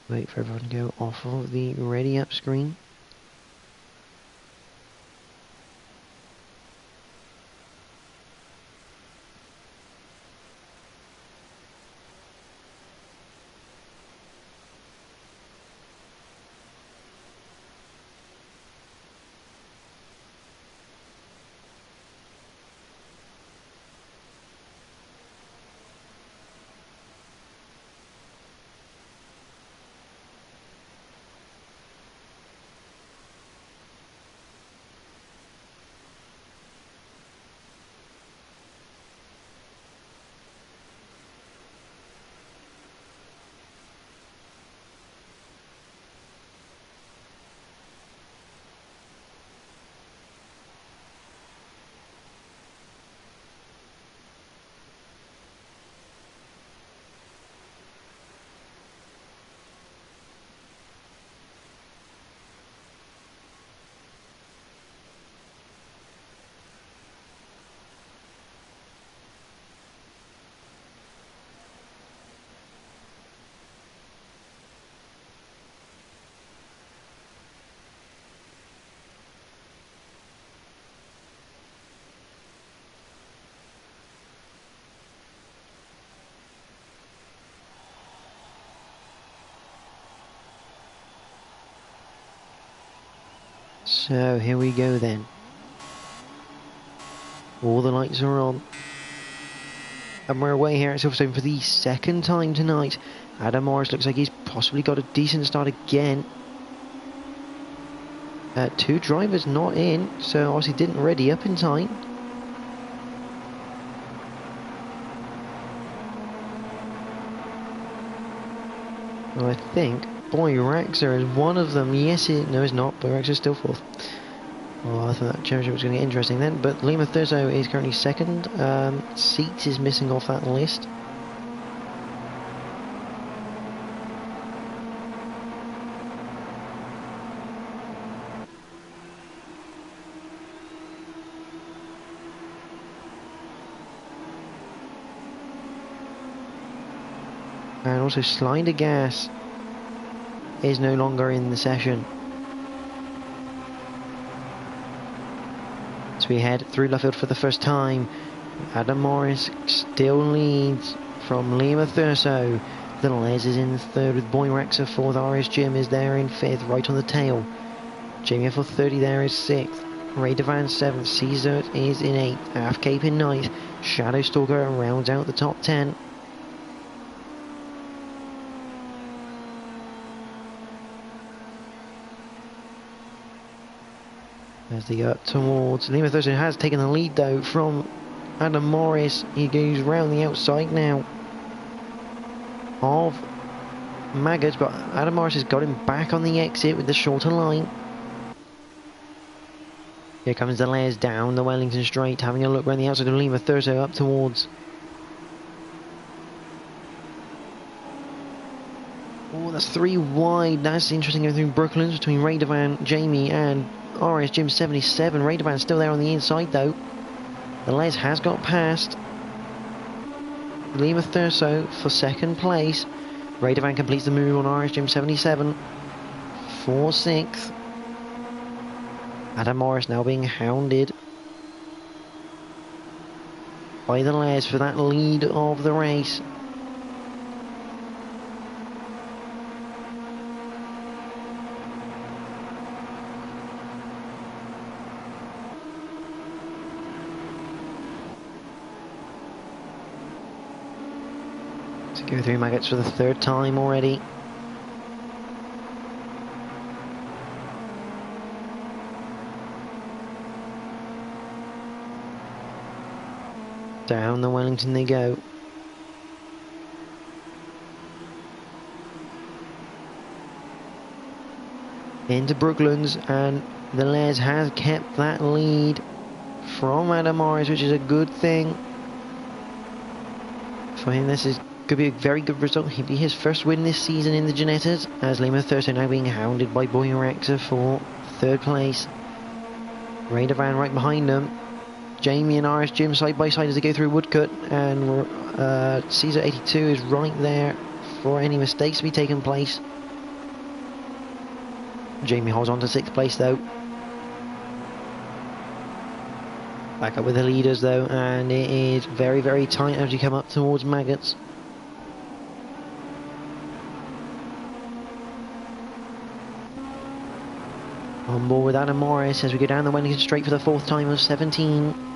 Wait for everyone to go off of the ready up screen. So here we go then. All the lights are on. And we're away here at Silverstone for the second time tonight. Adam Morris looks like he's possibly got a decent start again. 2 drivers not in, so obviously didn't ready up in time. Well, I think Boy Raxer is one of them. Yes, no, it's not. Boy Raxer is still fourth. Oh, I thought that championship was going to get interesting then. But Lima Thurso is currently second. Seats is missing off that list. And also Slider Gas is no longer in the session. So we head through Luffield for the first time. Adam Morris still leads from Lima Thurso. The Les is in third with Boy Raxer fourth. RS Jim is there in fifth, right on the tail. Jamie for 30 there is sixth. Rd8 seventh. Caesar is in eighth. Afcape in ninth. Shadowstalker rounds out the top 10. As they go up towards Lima Thurso, has taken the lead though from Adam Morris. He goes round the outside now of Maggots, but Adam Morris has got him back on the exit with the shorter line. Here comes the Les down the Wellington Straight, having a look around the outside of Lima Thurso up towards. Oh, that's 3 wide. That's interesting going through Brooklands between Rd8, Jamie and RS Jim 77. Rd8 still there on the inside though. The Les has got past Lima Thurso for second place. Rd8 completes the move on RS Jim 77 for 6th. Adam Morris now being hounded. by the Les for that lead of the race. To go through maggots for the third time already. Down the Wellington they go. Into Brooklands, and the Les has kept that lead from Adam Morris, which is a good thing for him. This could be a very good result. He'd be his first win this season in the Ginettas, as Liam Thursday now being hounded by Boy Rexa for third place. Rd8 right behind them. Jamie and RS Jim side by side as they go through Woodcut, and Caesar 82 is right there for any mistakes to be taking place. Jamie holds on to 6th place though. Back up with the leaders though, and it is very, very tight as you come up towards Maggots. On board with Adam Morris as we go down the Wellington Straight for the 4th time of 17.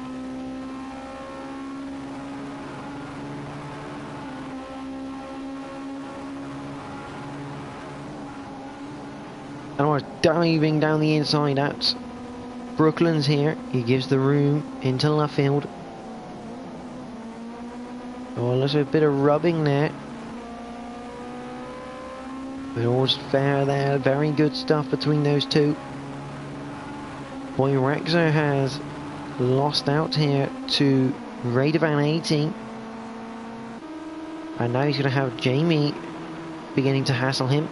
And we're diving down the inside at Brooklands here. He gives the room into Luffield. Oh, there's a bit of rubbing there. But all's fair there. Very good stuff between those two. Boy Rexa has lost out here to Rd8 80. And now he's going to have Jamie beginning to hassle him.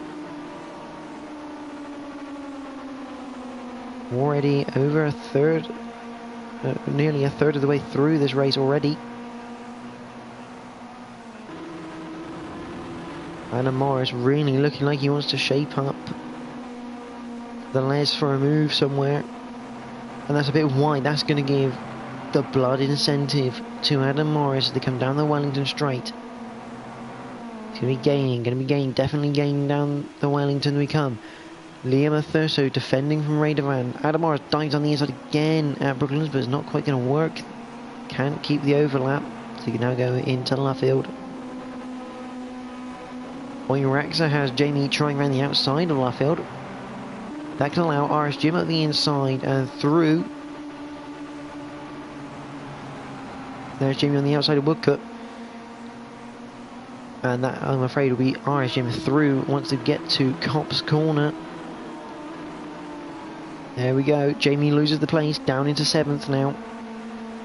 Already over a third, nearly a third of the way through this race already. Adam Morris really looking like he wants to shape up the Les for a move somewhere. And that's a bit wide. That's going to give the blood incentive to Adam Morris as they come down the Wellington Straight. He's going to be gaining, definitely gaining down the Wellington we come. Liam Thurso defending from Rd8. Adam Morris dives on the inside again at Brooklands, but it's not quite going to work. Can't keep the overlap, so he can now go into Luffield. Boy Rexa has Jamie trying around the outside of Luffield. That can allow RS Jim at the inside and through. There's Jamie on the outside of Woodcut. And that, I'm afraid, will be RS Jim through once they get to Copse Corner. There we go. Jamie loses the place, down into 7th now.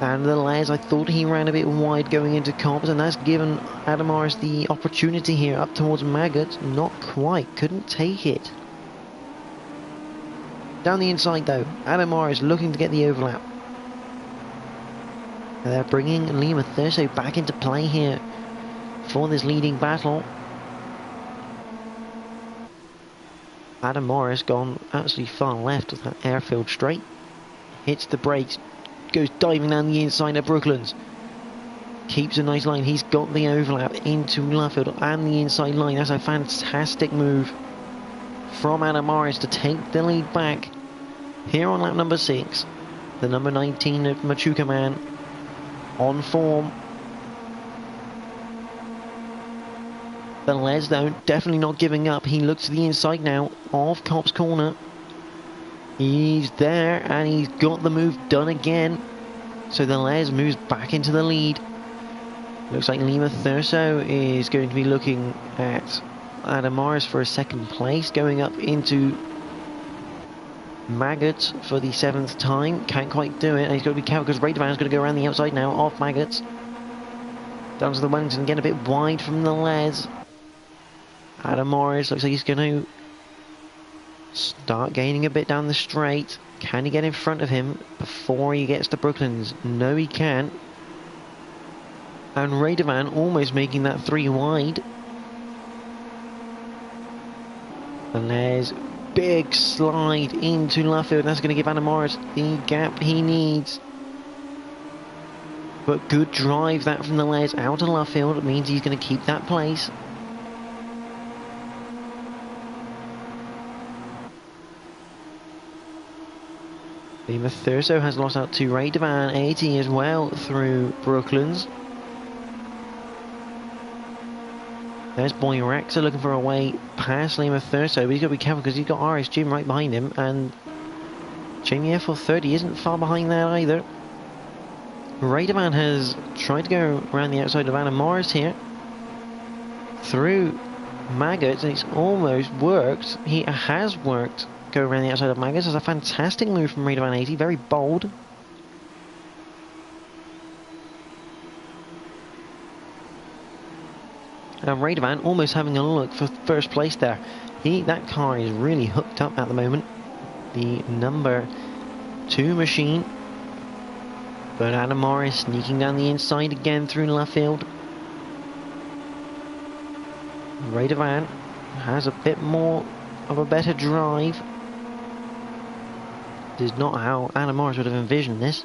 And the Les, I thought he ran a bit wide going into Copse, and that's given Adam Morris the opportunity here up towards Maggot. Not quite, couldn't take it. Down the inside though, Adam Morris looking to get the overlap. And they're bringing Liam Thurso back into play here for this leading battle. Adam Morris gone absolutely far left of that airfield straight. Hits the brakes, goes diving down the inside of Brooklands. Keeps a nice line. He's got the overlap into Luffield and the inside line. That's a fantastic move from Adam Morris to take the lead back here on lap number 6. The number 19 of Machuca Man on form. The Les though, definitely not giving up. He looks to the inside now of Copse Corner. He's there and he's got the move done again. So the Les moves back into the lead. Looks like Liam Thurso is going to be looking at Adam Morris for a 2nd place, going up into Maggots for the 7th time. Can't quite do it, and he's got to be careful because Rd8 is going to go around the outside now off Maggots. Down to the Wellington, again a bit wide from the Les. Adam Morris looks like he's going to start gaining a bit down the straight. Can he get in front of him before he gets to Brooklands? No, he can't. And Rd8 almost making that 3 wide. And there's big slide into Luffield. That's going to give Adam Morris the gap he needs. But good drive that from the Les out of left field. It means he's going to keep that place. Lima Thurso has lost out to Rd8 80 as well through Brooklands. There's Boy Rexa looking for a way past Lima Thurso, but he's got to be careful because he's got RSGEN right behind him, and Jamie F30 isn't far behind that either. Rd8 has tried to go around the outside of Adam Morris here through Maggots, and it's almost worked. He has worked. Go around the outside of Maggots. That's a fantastic move from Rd8 80, very bold. And Rd8 almost having a look for first place there. That car is really hooked up at the moment. The number 2 machine. But Adam Morris sneaking down the inside again through left field. Rd8 has a bit more of a better drive. This is not how Adam Morris would have envisioned this.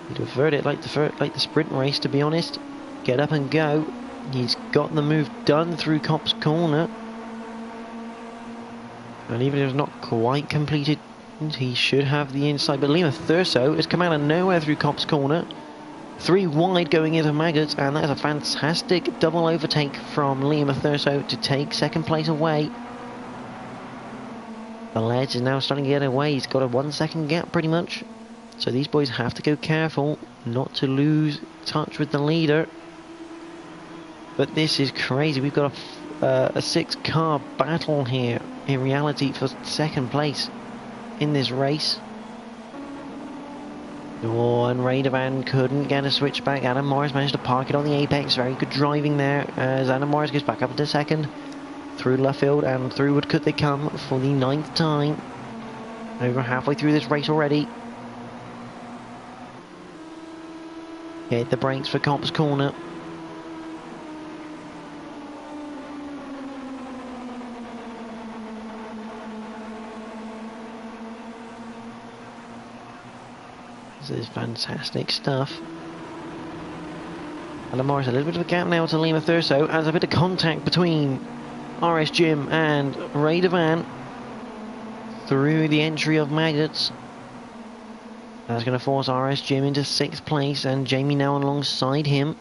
He'd have preferred it like the sprint race, to be honest. Get up and go. He's got the move done through Copse Corner. And even if it's not quite completed, he should have the inside. But Lima Thurso has come out of nowhere through Copse Corner. 3 wide going into Maggots, and that is a fantastic double overtake from Lima Thurso to take second place away. The Ledge is now starting to get away. He's got a 1 second gap pretty much. So these boys have to go careful not to lose touch with the leader. But this is crazy. We've got a 6-car battle here in reality for second place in this race. Oh, and Rd8 couldn't get a switchback. Adam Morris managed to park it on the apex. Very good driving there as Adam Morris goes back up into second. Through left field and through would could they come for the 9th time. Over halfway through this race already. Hit the brakes for Copse Corner. This is fantastic stuff. Adam Morris a little bit of a gap now to Lima Thurso as a bit of contact between RSGEN and Rd8 through the entry of Maggots. That's going to force RSGEN into 6th place, and Jamie now alongside him.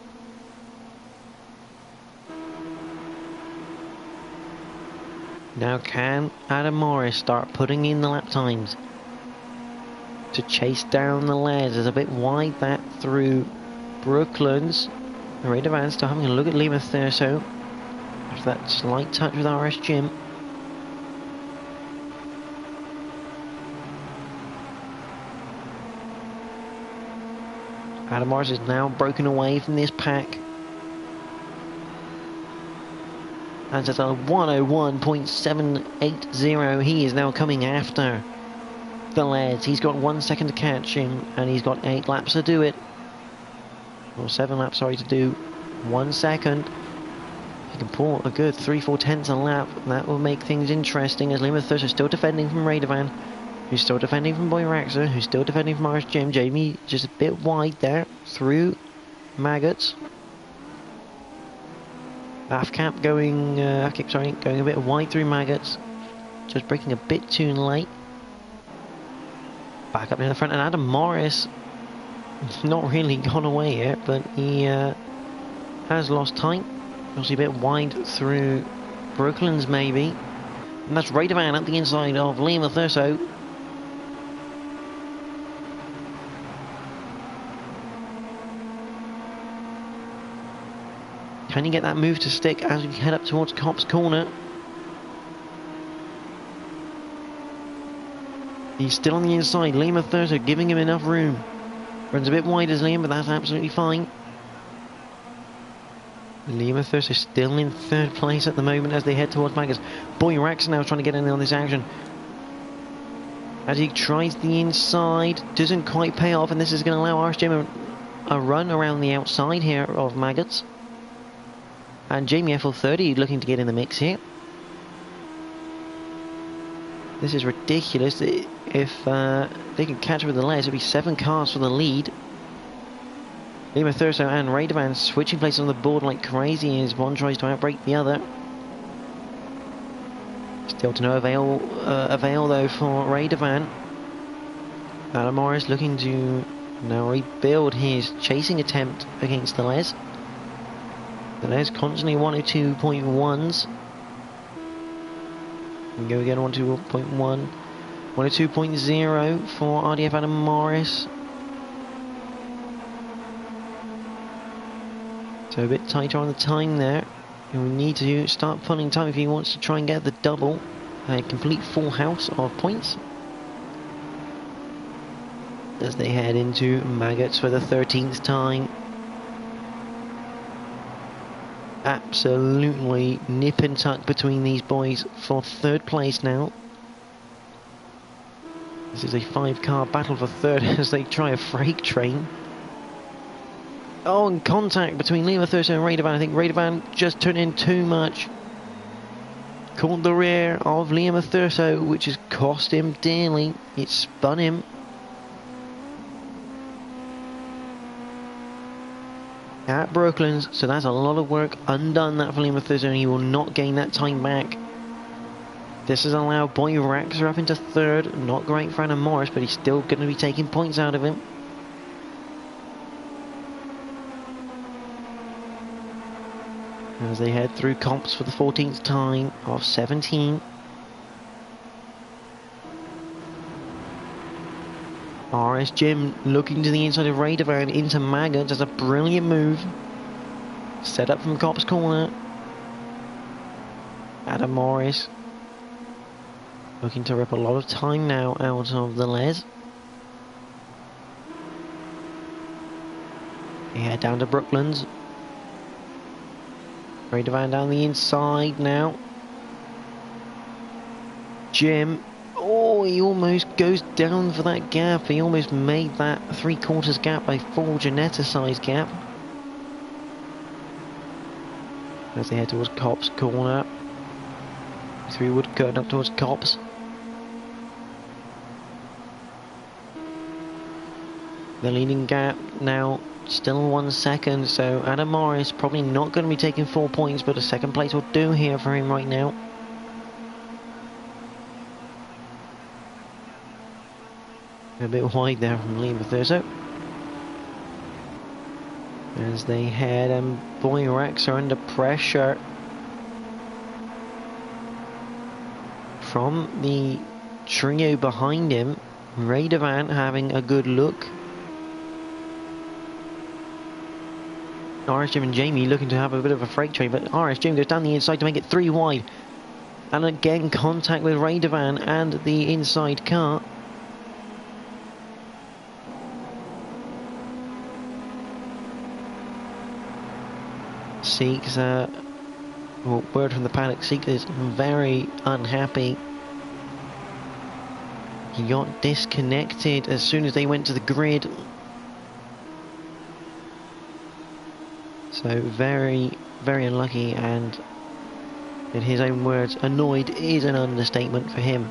Now can Adam Morris start putting in the lap times to chase down the Les? Is a bit wide that through Brooklands. Rd8 still having a look at Lima Thurso after that slight touch with RSGEN. Adam Morris is now broken away from this pack. And at a 101.780, he is now coming after the Les. He's got 1 second to catch him, and he's got 8 laps to do it. Or 7 laps, sorry, to do 1 second. He can pull a good 3-4 tenths a lap. That will make things interesting as Lima Thurso is still defending from Rd8, who's still defending from Boy Rexa, who's still defending from RSGEN. Jamie just a bit wide there through Maggots. Afcap going, going a bit wide through Maggots. Just braking a bit too late. Back up in the front, and Adam Morris not really gone away yet, but he has lost time. Obviously a bit wide through Brooklands maybe. And that's Rd8 at the inside of Lima Thurso. Can he get that move to stick as we head up towards Copse Corner? He's still on the inside. Lima Thurso giving him enough room. Runs a bit wide as Liam, but that's absolutely fine. Lima Thurso still in 3rd place at the moment as they head towards Maggots. Boy Rexa now trying to get in on this action. As he tries the inside, doesn't quite pay off, and this is going to allow RSGEN a run around the outside here of Maggots. And Jamie F30 looking to get in the mix here. This is ridiculous. If they can catch up with the Les, it'll be 7 cars for the lead. Lima Thurso and Rd8 switching places on the board like crazy as one tries to outbrake the other. Still to no avail though for Rd8. Adam Morris looking to now rebuild his chasing attempt against the Les. The Les constantly 102.1s. And go again 102.1. 102.0 for RDF Adam Morris. So a bit tighter on the time there. And we need to start pulling time if he wants to try and get the double. A complete full house of points. As they head into Maggots for the 13th time. Absolutely nip and tuck between these boys for third place now. This is a 5-car battle for third as they try a freight train. Oh, and contact between Lima Thurso and Rd8. I think Rd8 just turned in too much. Caught the rear of Lima Thurso, which has cost him dearly. It spun him. At Brooklands, so that's a lot of work undone that for Lima Thurso, and he will not gain that time back. This has allowed Boy Raxer up into third. Not great for Adam Morris, but he's still going to be taking points out of him. As they head through comps for the 14th time of 17. RS Jim looking to the inside of Rd8 into Maggots. Does a brilliant move. Set up from Cop's corner. Adam Morris looking to rip a lot of time now out of the Les. They head down to Brooklands. Rd8 down the inside now. Jim. Oh, he almost goes down for that gap. He almost made that 3/4 gap a full Ginetta size gap. As they head towards Cop's corner. 3 Woodcut up towards Cop's. The leading gap now still 1 second, so Adam Morris probably not going to be taking 4 points, but a second place will do here for him right now. A bit wide there from Lima Thurso. As they head, and Boy Rex are under pressure from the trio behind him. Rd8 having a good look. RS Jim and Jamie looking to have a bit of a freight train, but RS Jim goes down the inside to make it 3 wide. And again contact with Rd8 and the inside car. Seeks, well, word from the paddock, Seeks is very unhappy. He got disconnected as soon as they went to the grid. So very, very unlucky, and in his own words, annoyed is an understatement for him.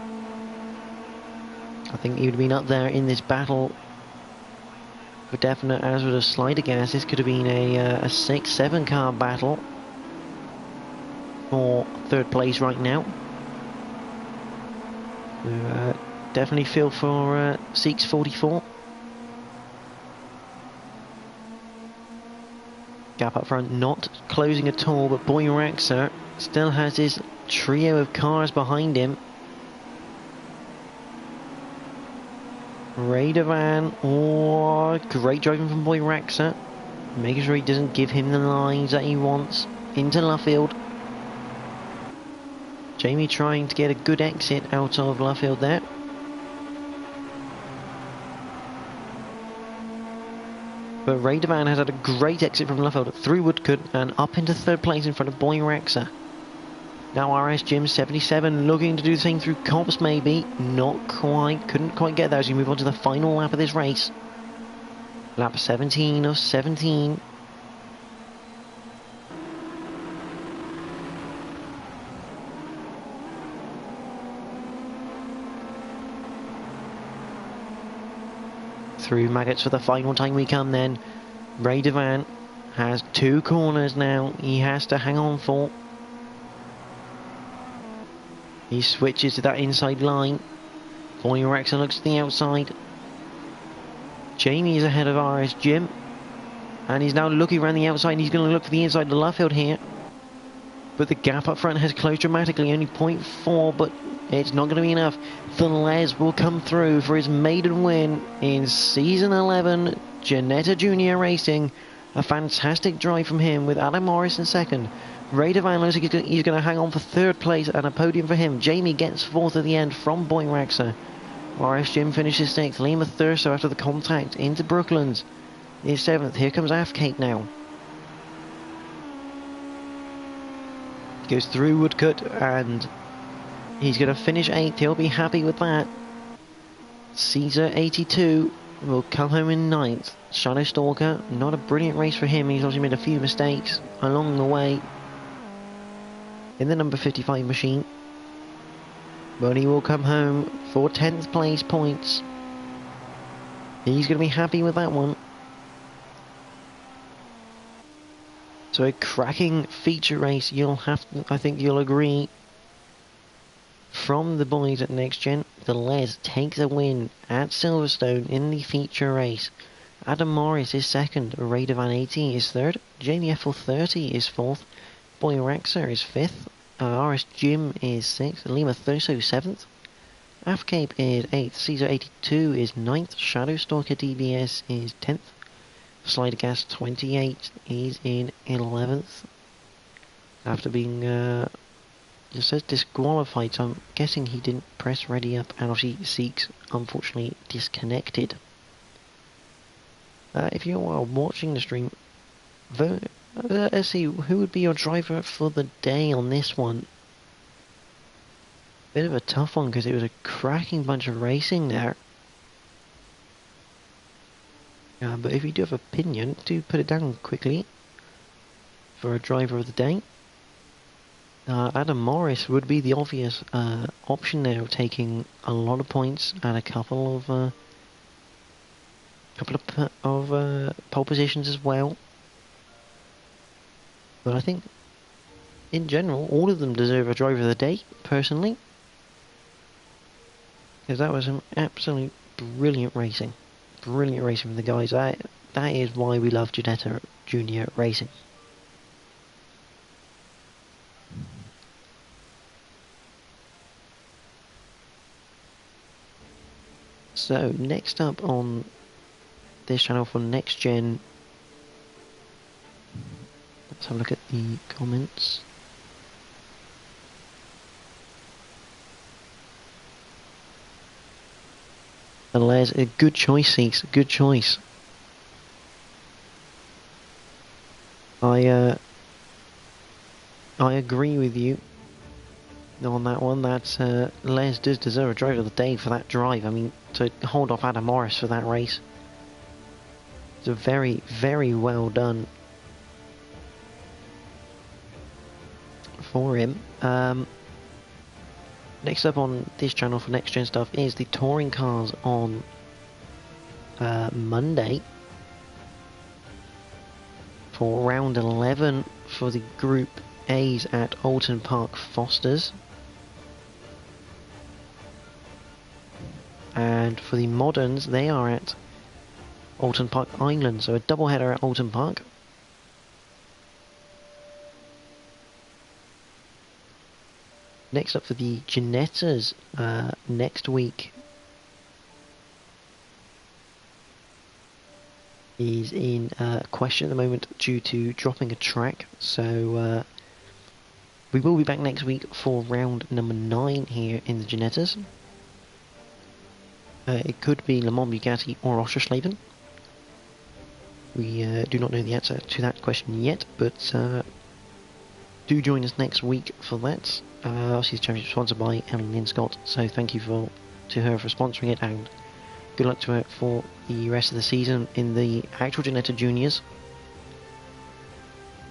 I think he would have been up there in this battle for definite, as would have Slider Gas. This could have been a 6-7 car battle for third place right now. So, definitely feel for Seeks 44. Gap up front not closing at all, but Boy Raxer still has his trio of cars behind him. Rd8, oh, great driving from Boy Raxer, making sure he doesn't give him the lines that he wants into Luffield. Jamie trying to get a good exit out of Luffield there. But Rd8 has had a great exit from Luffield through Woodcut and up into third place in front of Boy Raxer. Now RS Jim 77 looking to do the same through Cops maybe. Not quite, couldn't quite get there as we move on to the final lap of this race. Lap 17 of 17. Through Maggots for the final time we come then. Rd8 has 2 corners now he has to hang on for. He switches to that inside line. Rexer looks to the outside. Jamie is ahead of RS Jim. And he's now looking around the outside and he's going to look for the inside of Luffield here. But the gap up front has closed dramatically, only 0.4, but it's not going to be enough. The Les will come through for his maiden win in Season 11, Ginetta Junior Racing. A fantastic drive from him with Adam Morris in second. Rd8 looks like he's going to hang on for third place and a podium for him. Jamie gets fourth at the end from Rexer. RS Jim finishes sixth. Lima Thurso after the contact into Brooklands is seventh. Here comes Afcape now. Goes through Woodcut and he's going to finish 8th. He'll be happy with that. Caesar 82 will come home in 9th. Shadow Stalker, not a brilliant race for him. He's obviously made a few mistakes along the way in the number 55 machine. But he will come home for 10th place points. He's going to be happy with that one. So a cracking feature race, I think you'll agree. From the boys at NXTGEN, the Les take the win at Silverstone in the feature race. Adam Morris is second, Rd8 80 is third, Jamie F30 is fourth, Rexer is fifth, RS Jim is sixth, Lima Thurso 7th, Afcape is 8th, Caesar 82 is 9th, Shadow Stalker DBS is 10th, Slider Gas 28 is in 11th after being it says disqualified, so I'm guessing he didn't press ready up, and obviously Seeks unfortunately disconnected. If you are watching the stream, vote, let's see who would be your driver for the day on this one. Bit of a tough one because it was a cracking bunch of racing there. But if you do have an opinion, do put it down quickly for a driver of the day. Adam Morris would be the obvious option there, taking a lot of points and a couple of pole positions as well. But I think, in general, all of them deserve a driver of the day, personally. Because that was some absolute brilliant racing. Brilliant racing from the guys. That is why we love Ginetta Junior Racing. So, next up on this channel for NXTGEN, let's have a look at the comments. And Les, a good choice, Seeks, good choice. I agree with you on that one. That Les does deserve a driver of the day for that drive. I mean, to hold off Adam Morris for that race, it's a very, very well done for him. Next up on this channel for NXTGEN stuff is the touring cars on Monday for round 11 for the Group A's at Alton Park Fosters. And for the Moderns, they are at Alton Park Island, so a double header at Alton Park. Next up for the Ginettas next week is in question at the moment due to dropping a track, so we will be back next week for round number 9 here in the Ginettas. It could be Le Mans Bugatti or Oschersleben. We do not know the answer to that question yet, but do join us next week for that. Obviously the championship sponsored by Emily Lynn Scott, so thank you to her for sponsoring it, and good luck to her for the rest of the season in the actual Ginetta Juniors.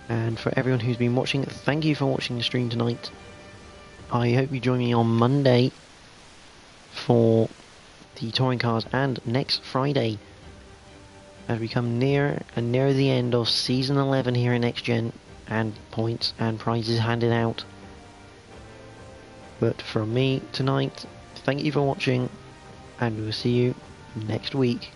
And for everyone who's been watching, thank you for watching the stream tonight. I hope you join me on Monday for the touring cars, and next Friday as we come nearer and nearer the end of Season 11 here in NXTGEN, and points and prizes handed out. But from me tonight, thank you for watching, and we will see you next week.